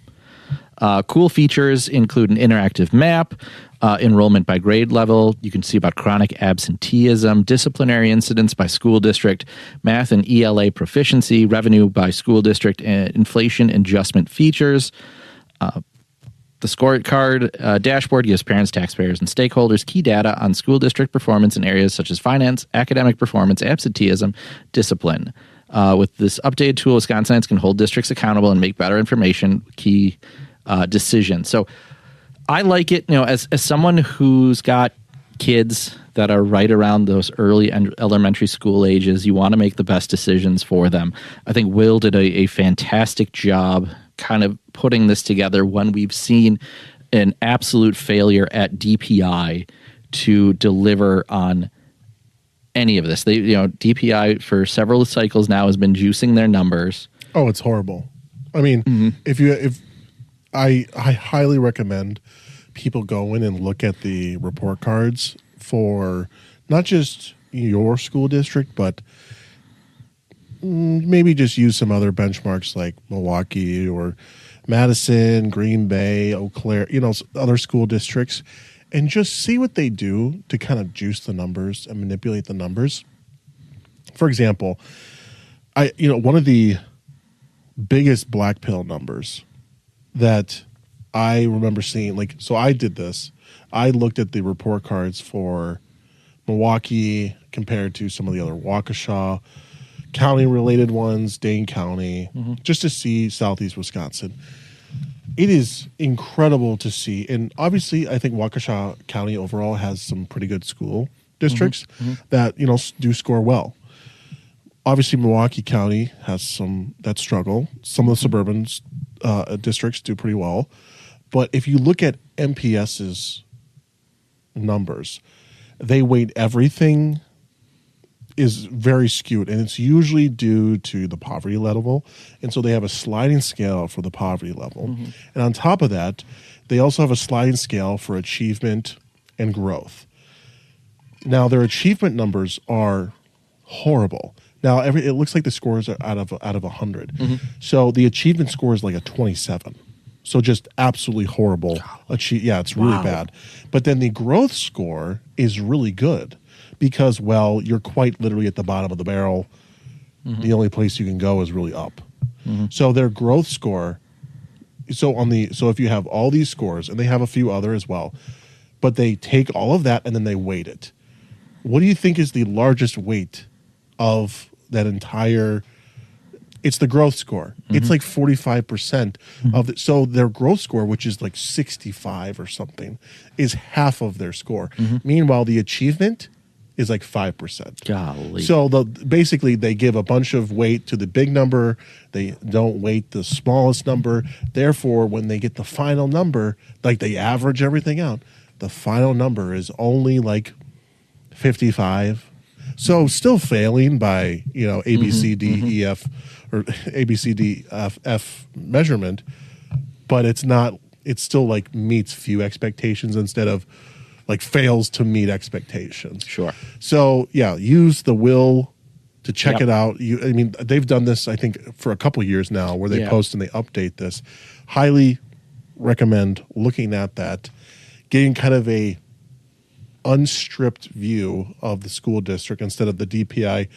Cool features include an interactive map, enrollment by grade level. You can see about chronic absenteeism, disciplinary incidents by school district, math and ELA proficiency, revenue by school district, and inflation adjustment features. The scorecard dashboard gives parents, taxpayers, and stakeholders key data on school district performance in areas such as finance, academic performance, absenteeism, discipline. With this updated tool, Wisconsinites can hold districts accountable and make better information key decisions. So I like it, as someone who's got kids that are right around those early and elementary school ages. You want to make the best decisions for them. I think Will did a fantastic job kind of putting this together when we've seen an absolute failure at DPI to deliver on any of this. They, DPI for several cycles now has been juicing their numbers. Oh, it's horrible. I mean, if I highly recommend people go in and look at the report cards for not just your school district, but maybe just use some other benchmarks like Milwaukee or Madison, Green Bay, Eau Claire, other school districts, and just see what they do to kind of juice the numbers and manipulate the numbers. For example, one of the biggest black pill numbers that I remember seeing, so I did this. I looked at the report cards for Milwaukee compared to some of the other Waukesha County-related ones, Dane County, just to see Southeast Wisconsin. It is incredible to see. And obviously, I think Waukesha County overall has some pretty good school districts that, do score well. Obviously, Milwaukee County has some that struggle. Some of the suburban districts do pretty well. But if you look at MPS's numbers, they weight everything is very skewed, and it's usually due to the poverty level. And so they have a sliding scale for the poverty level. And on top of that, they also have a sliding scale for achievement and growth. Now, their achievement numbers are horrible. Now, it looks like the scores are out of 100. So the achievement score is like a 27. So just absolutely horrible. Yeah, it's really bad. But then the growth score is really good because, well, you're quite literally at the bottom of the barrel. The only place you can go is really up. So their growth score. So if you have all these scores, and they have a few other as well, but they take all of that and then they weight it. What do you think is the largest weight of that entire? It's the growth score. It's like 45% of it. So their growth score, which is like 65 or something, is half of their score. Meanwhile, the achievement is like 5%. Golly. So basically they give a bunch of weight to the big number. They don't weight the smallest number. Therefore, when they get the final number, like they average everything out, the final number is only like 55. So still failing by, A, B, C, D, E, F, or A, B, C, D, F measurement, but it's still like meets few expectations instead of like fails to meet expectations. Sure. So yeah, use the will to check it out. They've done this, I think, for a couple of years now where they post and they update this. Highly recommend looking at that, getting kind of a unstripped view of the school district instead of the DPI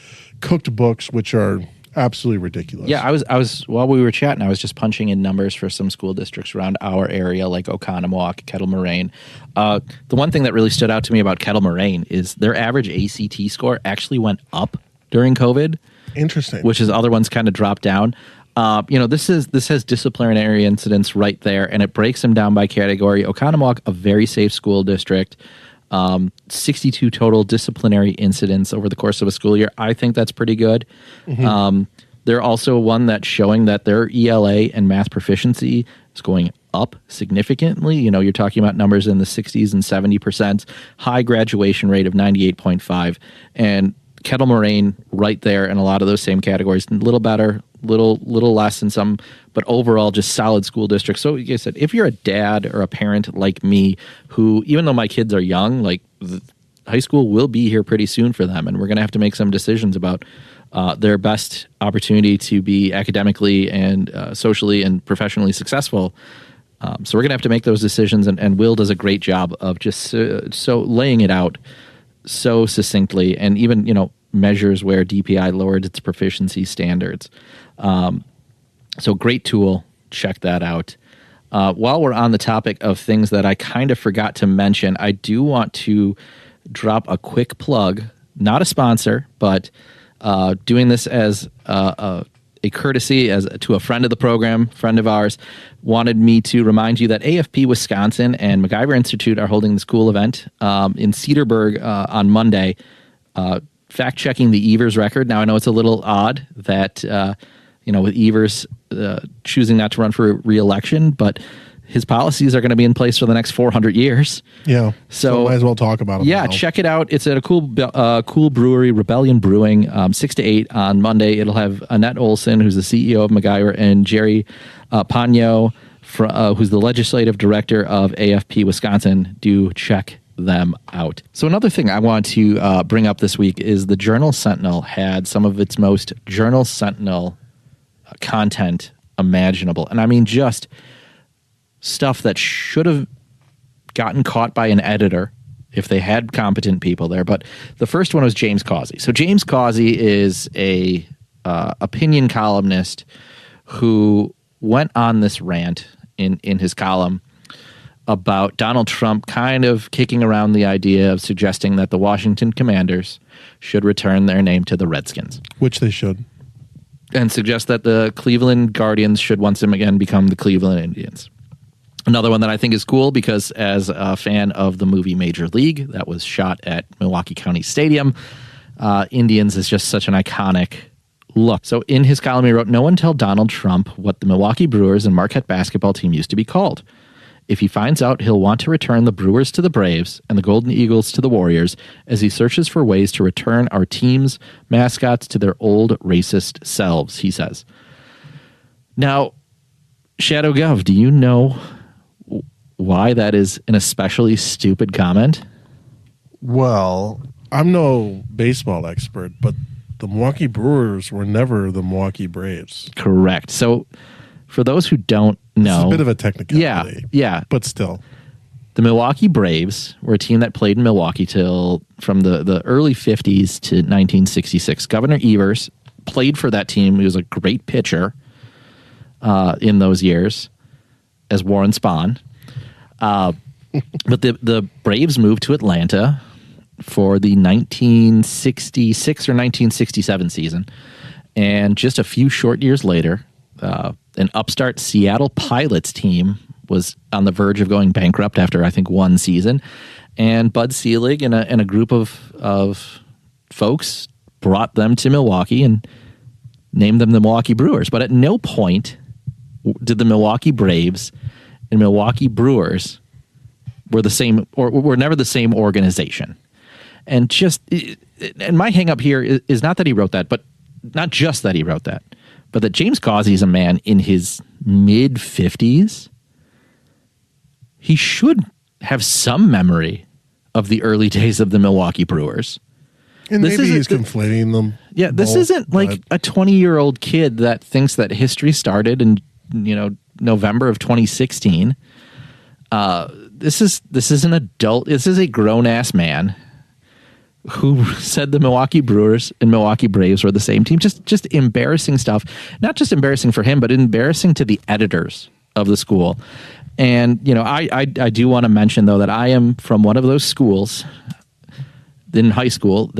cooked books, which are absolutely ridiculous. Yeah, I was while we were chatting, I was just punching in numbers for some school districts around our area, like Oconomowoc, Kettle Moraine. The one thing that really stood out to me about Kettle Moraine is their average ACT score actually went up during COVID. Interesting. Which is other ones kind of dropped down. This has disciplinary incidents right there, and it breaks them down by category. Oconomowoc, a very safe school district. 62 total disciplinary incidents over the course of a school year. I think that's pretty good. They're also one that's showing that their ELA and math proficiency is going up significantly. You're talking about numbers in the 60s and 70%, high graduation rate of 98.5, and Kettle Moraine right there in a lot of those same categories. A little better, little less in some, but overall just solid school districts. So like I said, if you're a dad or a parent like me who, even though my kids are young, like high school will be here pretty soon for them, and we're going to have to make some decisions about their best opportunity to be academically and socially and professionally successful. So we're going to have to make those decisions, and Will does a great job of just so laying it out so succinctly, and even measures where DPI lowered its proficiency standards. So great tool. Check that out. While we're on the topic of things that I kind of forgot to mention, I do want to drop a quick plug, not a sponsor, but doing this as a courtesy to a friend of the program, friend of ours, wanted me to remind you that AFP Wisconsin and MacGyver Institute are holding this cool event in Cedarburg on Monday, fact-checking the Evers record. Now, I know it's a little odd that, with Evers choosing not to run for re-election, but his policies are going to be in place for the next 400 years. Yeah, so might as well talk about it. Yeah, now. Check it out. It's at a cool brewery, Rebellion Brewing, 6 to 8 on Monday. It'll have Annette Olson, who's the CEO of MacGyver, and Jerry Pagno, who's the legislative director of AFP Wisconsin. Do check them out. So another thing I want to bring up this week is the Journal Sentinel had some of its most Journal Sentinel content imaginable. And I mean just stuff that should have gotten caught by an editor if they had competent people there. But the first one was James Causey. So James Causey is a opinion columnist who went on this rant in his column about Donald Trump kind of kicking around the idea of suggesting that the Washington Commanders should return their name to the Redskins. Which they should. And suggest that the Cleveland Guardians should once again become the Cleveland Indians. Another one that I think is cool because as a fan of the movie Major League that was shot at Milwaukee County Stadium, Indians is just such an iconic look. So in his column, he wrote, "No one tell Donald Trump what the Milwaukee Brewers and Marquette basketball team used to be called. If he finds out, he'll want to return the Brewers to the Braves and the Golden Eagles to the Warriors as he searches for ways to return our team's mascots to their old racist selves," he says. Now, Shadow Gov, do you know why that is an especially stupid comment? Well, I'm no baseball expert, but the Milwaukee Brewers were never the Milwaukee Braves. Correct. So for those who don't know, It's a bit of a technicality. Yeah. But still. The Milwaukee Braves were a team that played in Milwaukee from the early 50s to 1966. Governor Evers played for that team. He was a great pitcher in those years as Warren Spahn. But the Braves moved to Atlanta for the 1966 or 1967 season. And just a few short years later, an upstart Seattle Pilots team was on the verge of going bankrupt after, I think, one season. And Bud Selig and a group of folks brought them to Milwaukee and named them the Milwaukee Brewers. But at no point did the Milwaukee Braves and Milwaukee Brewers were the same, or were never the same organization. And my hang up here is not that he wrote that, but not just that he wrote that, but that James Causey is a man in his mid-50s. He should have some memory of the early days of the Milwaukee Brewers. And maybe he's conflating them. Yeah, this isn't like a 20-year-old kid that thinks that history started in November of 2016. This is an adult. This is a grown-ass man who said the Milwaukee Brewers and Milwaukee Braves were the same team. Just embarrassing stuff. Not just embarrassing for him, but embarrassing to the editors of the school. And, I do want to mention, though, that I am from one of those schools in high school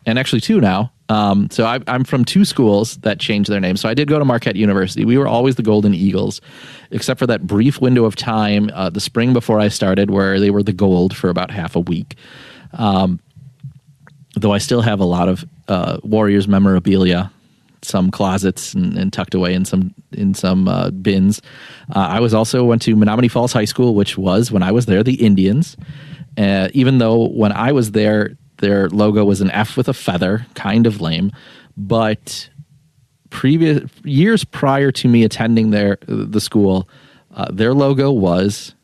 and actually two now. So I'm from two schools that changed their names. So I did go to Marquette University. We were always the Golden Eagles, except for that brief window of time, the spring before I started, where they were the Gold for about half a week. Though I still have a lot of Warriors memorabilia, some closets and tucked away in some bins. I went to Menominee Falls High School, which was, when I was there, the Indians. Even though when I was there, their logo was an F with a feather, kind of lame. But years prior to me attending the school, their logo was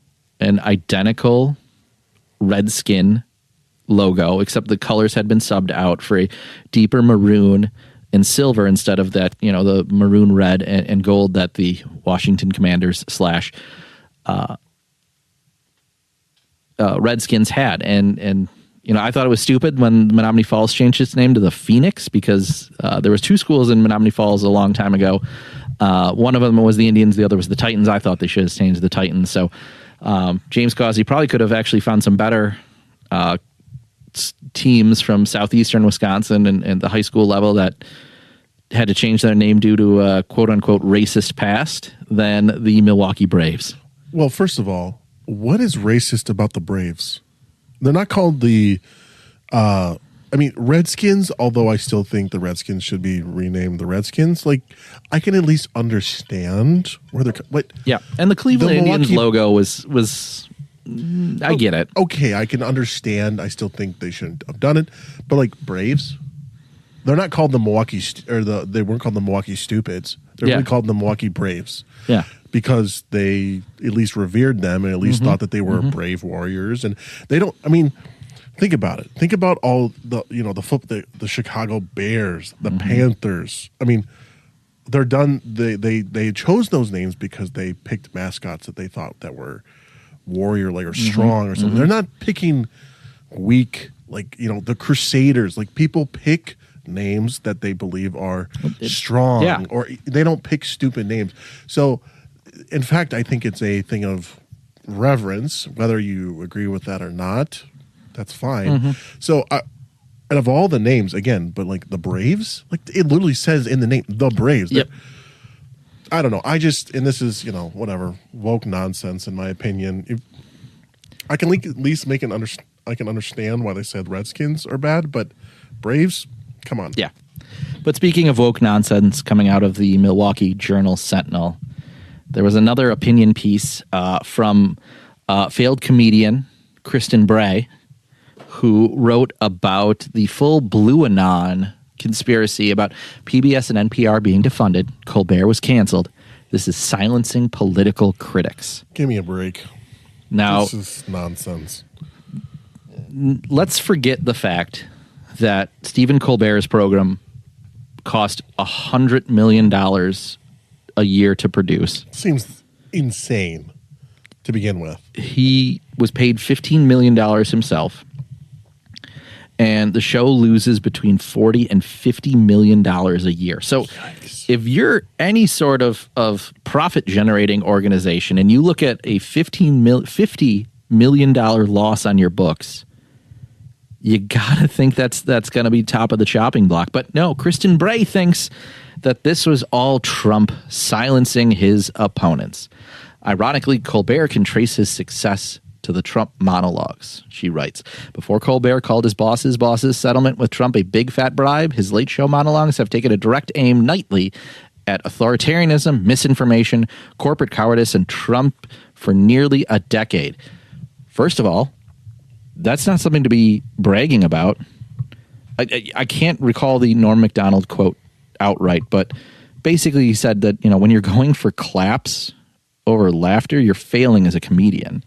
an identical Redskin logo, except the colors had been subbed out for a deeper maroon and silver instead of that, the maroon, red, and gold that the Washington Commanders / Redskins had. And I thought it was stupid when Menominee Falls changed its name to the Phoenix, because there was two schools in Menominee Falls a long time ago. One of them was the Indians, the other was the Titans. I thought they should have changed the Titans. So James Causey probably could have actually found some better teams from southeastern Wisconsin and the high school level that had to change their name due to a quote-unquote racist past than the Milwaukee Braves. Well, first of all, what is racist about the Braves? They're not called the Redskins, although I still think the Redskins should be renamed the Redskins. Like, I can at least understand where they're... Yeah, and the Cleveland Indians logo was I get it. Okay, I can understand. I still think they shouldn't have done it. But, like, Braves, they're not called the Milwaukee... they weren't called the Milwaukee Stupids. They're really called the Milwaukee Braves. Yeah. Because they at least revered them and at least thought that they were brave warriors. And they don't... think about it. Think about all the the Chicago Bears, the Panthers. They're done. They chose those names because they picked mascots that they thought that were warrior-like or strong or something. They're not picking weak, the Crusaders. Like, people pick names that they believe are strong, or they don't pick stupid names. So, in fact, I think it's a thing of reverence, whether you agree with that or not. That's fine. So, out of all the names, again, but like the Braves, like it literally says in the name, the Braves. Yep. I don't know. And this is, whatever, woke nonsense in my opinion. I can at least I can understand why they said Redskins are bad, but Braves, come on. Yeah. But speaking of woke nonsense coming out of the Milwaukee Journal Sentinel, there was another opinion piece from failed comedian Kristin Brey, who wrote about the full Blue Anon conspiracy about PBS and NPR being defunded. Colbert was canceled. This is silencing political critics. Give me a break. Now, this is nonsense. Let's forget the fact that Stephen Colbert's program cost $100 million a year to produce. Seems insane to begin with. He was paid $15 million himself, and the show loses between $40 and $50 million a year. So Yikes. if you're any sort of profit-generating organization and you look at a $50 million loss on your books, you got to think that's going to be top of the chopping block. But no, Kristin Brey thinks that this was all Trump silencing his opponents. Ironically, Colbert can trace his success to the Trump monologues. She writes, before Colbert called his boss's settlement with Trump a big fat bribe, his late show monologues have taken a direct aim nightly at authoritarianism, misinformation, corporate cowardice, and Trump for nearly a decade. First of all, that's not something to be bragging about. I can't recall the Norm Macdonald quote outright, but basically he said that, when you're going for claps over laughter, you're failing as a comedian.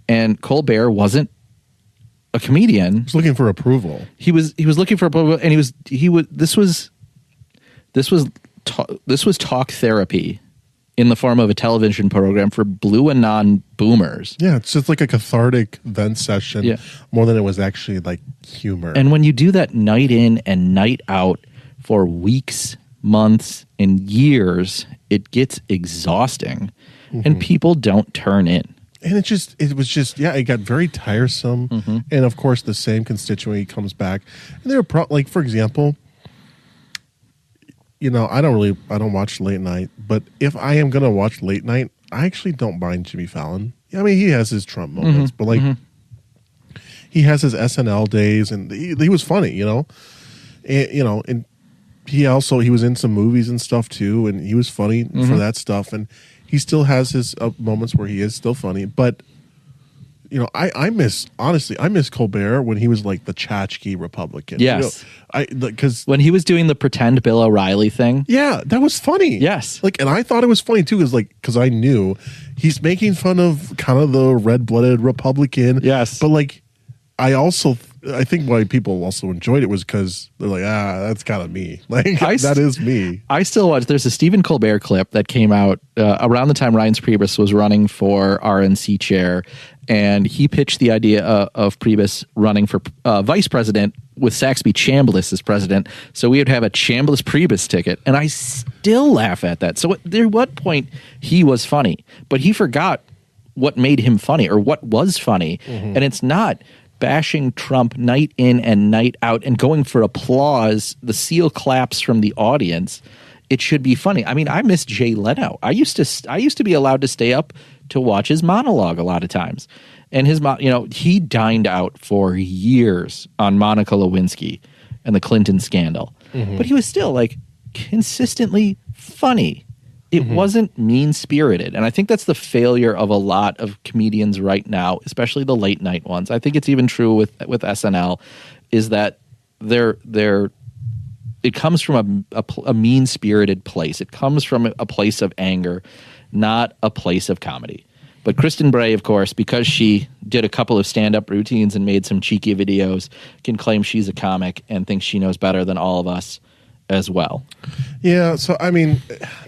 And Colbert wasn't a comedian. He was looking for approval. He was looking for approval, and this was talk therapy in the form of a television program for blue and non-boomers. Yeah, it's just like a cathartic vent session more than it was actually like humor. And when you do that night in and night out for weeks, months, and years, it gets exhausting, and people don't turn in. And it got very tiresome. And of course, the same constituency comes back. And they're like, for example, I don't watch late night, but if I am going to watch late night, I actually don't mind Jimmy Fallon. I mean, he has his Trump moments, but he has his SNL days, and he was funny, and he was in some movies and stuff too, and he was funny for that stuff, and he still has his moments where he is still funny, but I miss Colbert when he was like the tchotchke Republican. Yes. Because when he was doing the pretend Bill O'Reilly thing. Yeah, that was funny. Yes. And I thought it was funny too, because I knew he's making fun of kind of the red-blooded Republican. Yes. But I think why people also enjoyed it was because they're like, that's kind of me. That is me. I still watch. There's a Stephen Colbert clip that came out around the time Reince Priebus was running for RNC chair, and he pitched the idea of Priebus running for vice president with Saxby Chambliss as president. So we would have a Chambliss-Priebus ticket, and I still laugh at that. So at what point he was funny, but he forgot what made him funny or what was funny, and it's not bashing Trump night in and night out and going for applause, the seal claps from the audience. It should be funny. I mean, I miss Jay Leno. I used to be allowed to stay up to watch his monologue a lot of times. And he dined out for years on Monica Lewinsky and the Clinton scandal. But he was still consistently funny. It wasn't mean-spirited. And I think that's the failure of a lot of comedians right now, especially the late night ones. I think it's even true with SNL, is that it comes from a mean-spirited place. It comes from a place of anger, not a place of comedy. But Kristin Brey, of course, because she did a couple of stand-up routines and made some cheeky videos, can claim she's a comic and thinks she knows better than all of us as well. Yeah, so I mean,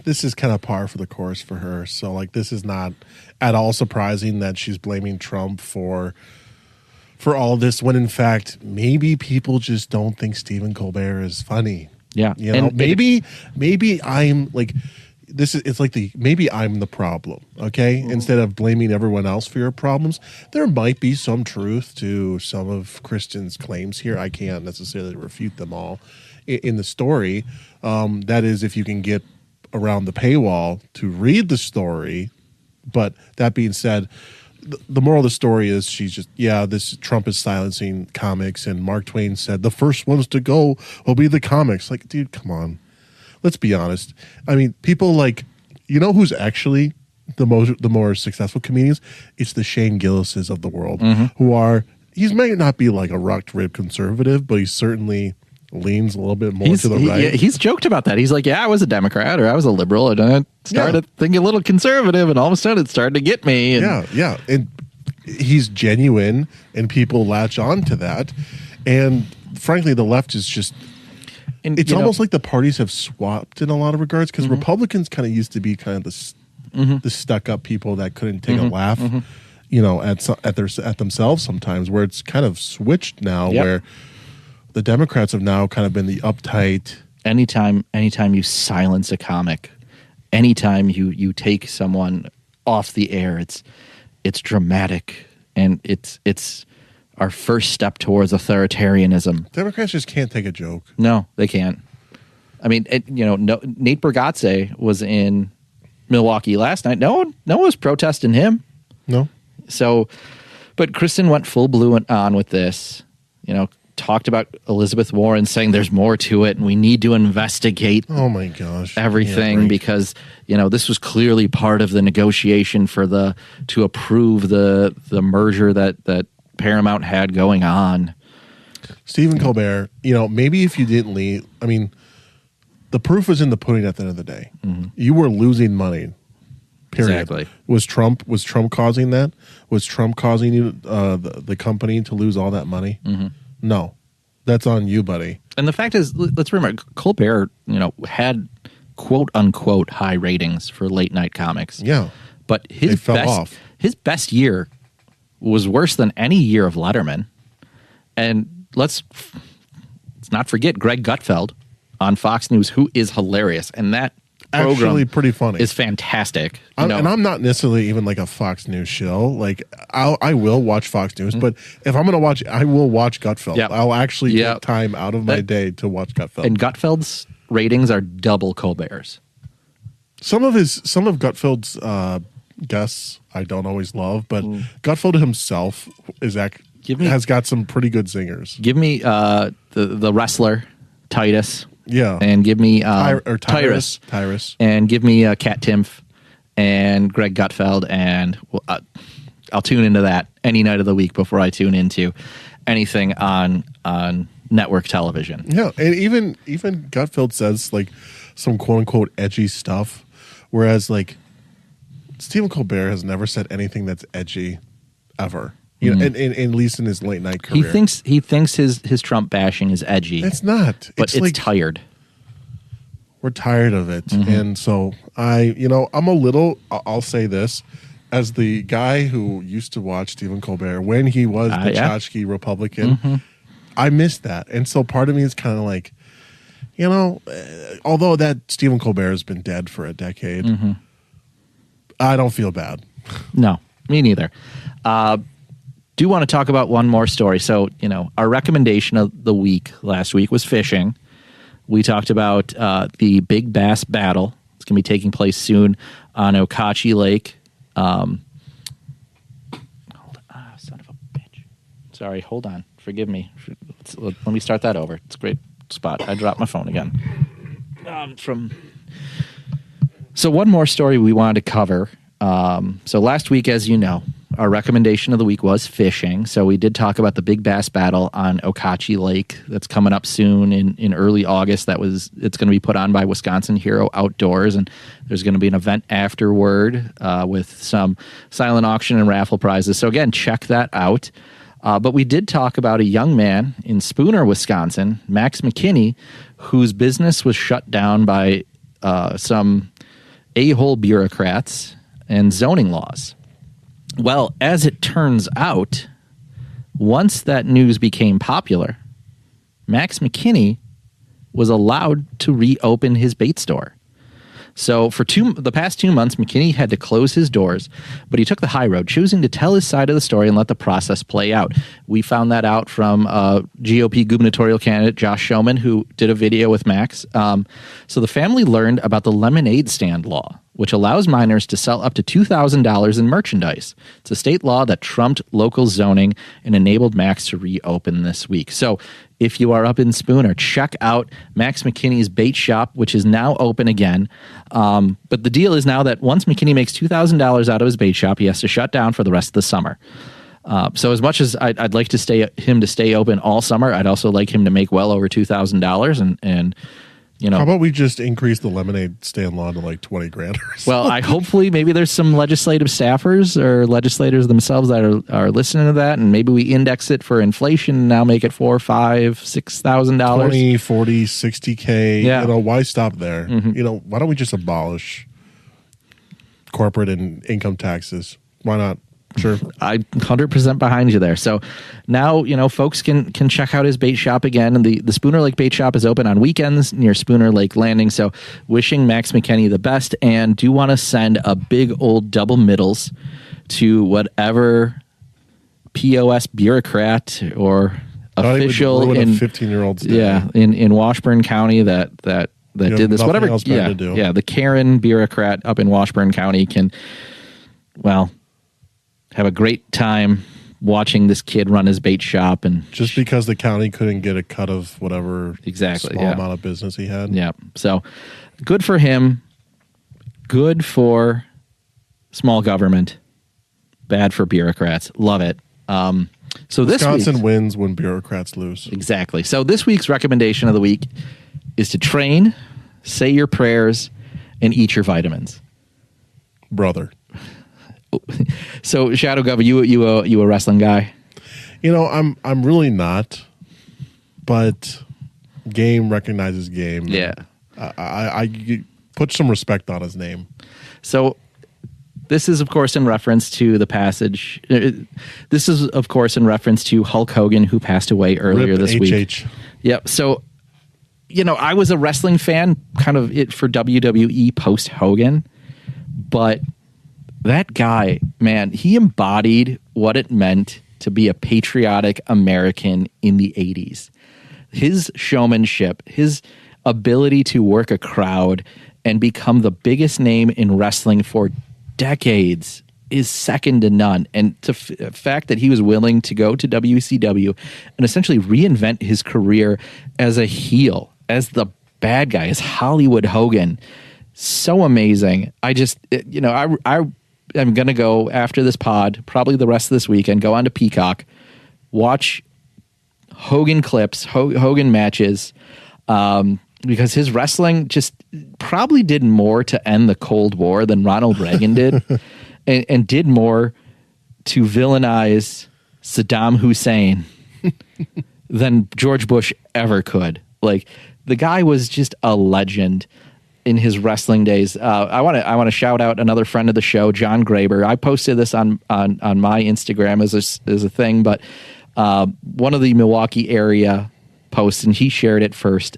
this is kind of par for the course for her. So this is not at all surprising that she's blaming Trump for all of this, when in fact maybe people just don't think Stephen Colbert is funny. Yeah, and maybe I'm maybe I'm the problem. Okay, instead of blaming everyone else for your problems, there might be some truth to some of Kristin's claims here. I can't necessarily refute them all in the story. That is, if you can get around the paywall to read the story. But that being said, the moral of the story is this Trump is silencing comics, and Mark Twain said the first ones to go will be the comics. Dude, come on. Let's be honest. I mean, people who's actually the more successful comedians? It's the Shane Gillises of the world, he may not be a rocked rib conservative, but he certainly leans a little bit more to the right. He's joked about that. He's like, I was a Democrat or I was a liberal, and I started thinking a little conservative, and all of a sudden it started to get me. And and he's genuine, and people latch on to that. And frankly, the left is just it's almost like the parties have swapped in a lot of regards, because Republicans kind of used to be kind of the stuck-up people that couldn't take a laugh, at themselves sometimes, where it's kind of switched now, where the Democrats have now kind of been the uptight. Anytime you silence a comic, anytime you take someone off the air, it's dramatic, and it's our first step towards authoritarianism. Democrats just can't take a joke. No, they can't. I mean, Nate Bargatze was in Milwaukee last night. No one was protesting him. No. So, but Kristin went full blue on with this. Talked about Elizabeth Warren, saying there's more to it and we need to investigate. Oh my gosh, everything, because this was clearly part of the negotiation to approve the merger that Paramount had going on. Stephen Colbert, maybe if you didn't leave, I mean, the proof was in the pudding at the end of the day. You were losing money. Period. Exactly. Was Trump causing that? Was Trump causing you the company to lose all that money? No, that's on you, buddy. And the fact is, let's remember, Colbert, had quote unquote high ratings for late night comics. Yeah, but his best year was worse than any year of Letterman. And let's not forget Greg Gutfeld on Fox News, who is hilarious, and that actually pretty funny. Is fantastic. And I'm not necessarily even like a Fox News shill. Like I will watch Fox News, but if I'm going to watch, I will watch Gutfeld. Yep. I'll actually take time out of my day to watch Gutfeld. And Gutfeld's ratings are double Colbert's. Some of Gutfeld's guests I don't always love, but Gutfeld himself has got some pretty good singers. Give me the wrestler Titus. Yeah, and give me Tyrus, and give me Kat Timpf and Greg Gutfeld, and I'll tune into that any night of the week before I tune into anything on network television. Yeah, and even Gutfeld says like some quote unquote edgy stuff, whereas like Stephen Colbert has never said anything that's edgy ever. And at least in his late night career, he thinks his Trump bashing is edgy. It's not, but it's like, tired. We're tired of it, and so I'm a little. I'll say this, as the guy who used to watch Stephen Colbert when he was the tchotchke Republican, I missed that, and so part of me is kind of like, although that Stephen Colbert has been dead for a decade, I don't feel bad. No, me neither. Do want to talk about one more story. So, our recommendation of the week last week was fishing. We talked about the big bass battle. It's going to be taking place soon on Okauchee Lake. Son of a bitch. Sorry, hold on. Forgive me. Let me start that over. It's a great spot. I dropped my phone again. So one more story we wanted to cover. So last week, as you know, our recommendation of the week was fishing. So we did talk about the big bass battle on Okauchee Lake that's coming up soon in early August. It's going to be put on by Wisconsin Hero Outdoors, and there's going to be an event afterward with some silent auction and raffle prizes. So again, check that out. But we did talk about a young man in Spooner, Wisconsin, Max McKinney, whose business was shut down by some a-hole bureaucrats and zoning laws. Well, as it turns out, once that news became popular, Max McKinney was allowed to reopen his bait store. So for the past 2 months, McKinney had to close his doors, but he took the high road, choosing to tell his side of the story and let the process play out. We found that out from GOP gubernatorial candidate Josh Schoeman, who did a video with Max. So the family learned about the lemonade stand law, which allows minors to sell up to $2,000 in merchandise. It's a state law that trumped local zoning and enabled Max to reopen this week. So if you are up in Spooner, check out Max McKinney's bait shop, which is now open again. But the deal is now that once McKinney makes $2,000 out of his bait shop, he has to shut down for the rest of the summer. So as much as I'd like to him to stay open all summer, I'd also like him to make well over $2,000 and How about we just increase the lemonade stand law to like 20 grand or something? Well, I hopefully maybe there's some legislative staffers or legislators themselves that are listening to that, and maybe we index it for inflation and now make it $4,000, $5,000, $6,000. 20, 40, 60K. Yeah. Why stop there? Why don't we just abolish corporate and income taxes? Why not? Sure. I'm 100% behind you there. So now, folks can check out his bait shop again. And the Spooner Lake Bait Shop is open on weekends near Spooner Lake Landing. So wishing Max McKinney the best, and do want to send a big old double middles to whatever POS bureaucrat or official in 15-year-olds. In Washburn County that did this. Whatever. The Karen bureaucrat up in Washburn County can, have a great time watching this kid run his bait shop, and just because the county couldn't get a cut of whatever small amount of business he had. Yeah. So good for him. Good for small government. Bad for bureaucrats. Love it. So Wisconsin wins when bureaucrats lose. Exactly. So this week's recommendation of the week is to train, say your prayers, and eat your vitamins. Brother. So Shadow Gov, you a wrestling guy? I'm really not, but game recognizes game. Yeah. I put some respect on his name. So this is, of course, in reference to the passage. This is, of course, in reference to Hulk Hogan, who passed away earlier this week. Yep. So, I was a wrestling fan, kind of for WWE post Hogan, but that guy, man, he embodied what it meant to be a patriotic American in the 80s. His showmanship, his ability to work a crowd and become the biggest name in wrestling for decades is second to none. And the fact that he was willing to go to WCW and essentially reinvent his career as a heel, as the bad guy, as Hollywood Hogan, so amazing. I'm going to go after this pod, probably the rest of this weekend, go on to Peacock, watch Hogan clips, Hogan matches, because his wrestling just probably did more to end the Cold War than Ronald Reagan did, and did more to villainize Saddam Hussein than George Bush ever could. Like, the guy was just a legend in his wrestling days. I want to shout out another friend of the show, John Graber. I posted this on my Instagram as a thing, but one of the Milwaukee area posts, and he shared it first,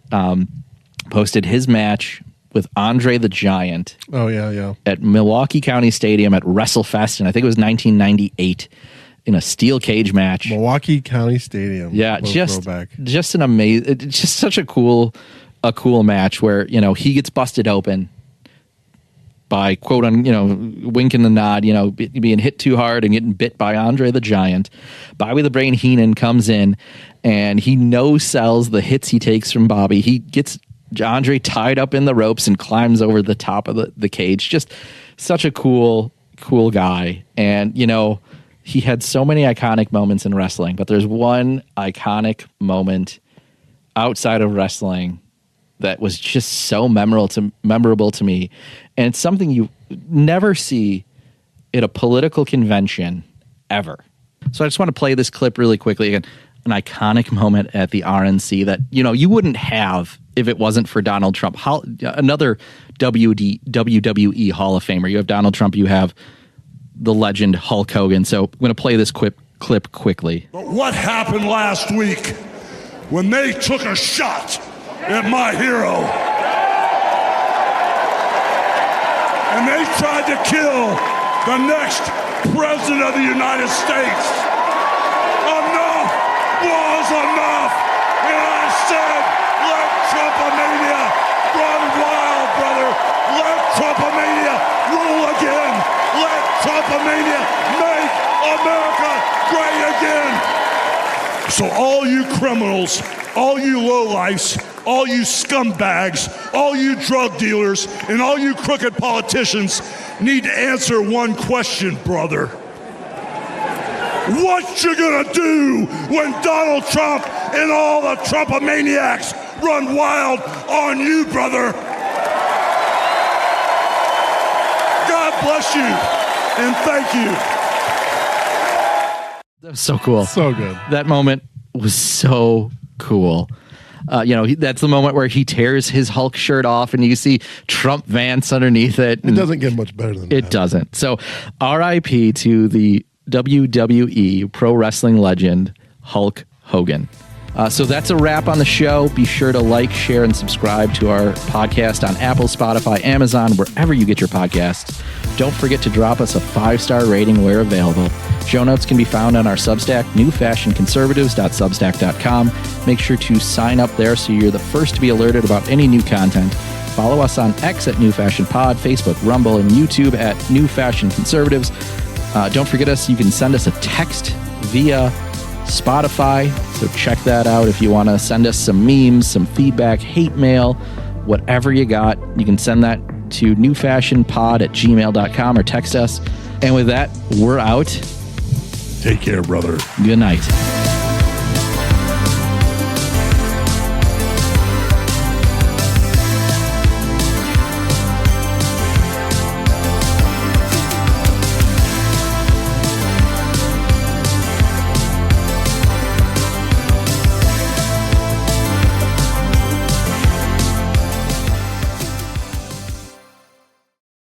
posted his match with Andre the Giant. Oh, yeah. At Milwaukee County Stadium at WrestleFest, and I think it was 1998, in a steel cage match. Milwaukee County Stadium. Yeah, just an amazing, just such a cool match where, he gets busted open by quote on, wink and the nod, being hit too hard and getting bit by Andre the Giant. Bobby the Brain Heenan comes in and he no-sells the hits he takes from Bobby. He gets Andre tied up in the ropes and climbs over the top of the cage. Just such a cool guy. And, he had so many iconic moments in wrestling, but there's one iconic moment outside of wrestling that was just so memorable to me. And it's something you never see at a political convention ever. So I just want to play this clip really quickly. Again, an iconic moment at the RNC that, you wouldn't have if it wasn't for Donald Trump. Another WWE Hall of Famer. You have Donald Trump, you have the legend Hulk Hogan. So I'm going to play this clip quickly. But what happened last week when they took a shot at my hero and they tried to kill the next president of the United States? Enough was enough, and I said, let Trumpomania run wild, brother. Let Trumpomania rule again. Let Trumpomania make America great again. So all you criminals, all you lowlifes, all you scumbags, all you drug dealers, and all you crooked politicians need to answer one question, brother. What you gonna do when Donald Trump and all the Trumpomaniacs run wild on you, brother. God bless you and thank you. That was so cool. So good. That moment was so cool. That's the moment where he tears his Hulk shirt off and you see Trump Vance underneath it. It doesn't get much better than that. It doesn't. So RIP to the WWE pro wrestling legend, Hulk Hogan. So that's a wrap on the show. Be sure to like, share, and subscribe to our podcast on Apple, Spotify, Amazon, wherever you get your podcasts. Don't forget to drop us a 5-star rating where available. Show notes can be found on our Substack, newfashionconservatives.substack.com. Make sure to sign up there so you're the first to be alerted about any new content. Follow us on X at New Fashion Pod, Facebook, Rumble, and YouTube at New Fashion Conservatives. Don't forget us. You can send us a text via Spotify, so check that out if you want to send us some memes, some feedback, hate mail, whatever you got. You can send that to newfashionpod@gmail.com or text us. And with that, we're out. Take care, brother. Good night.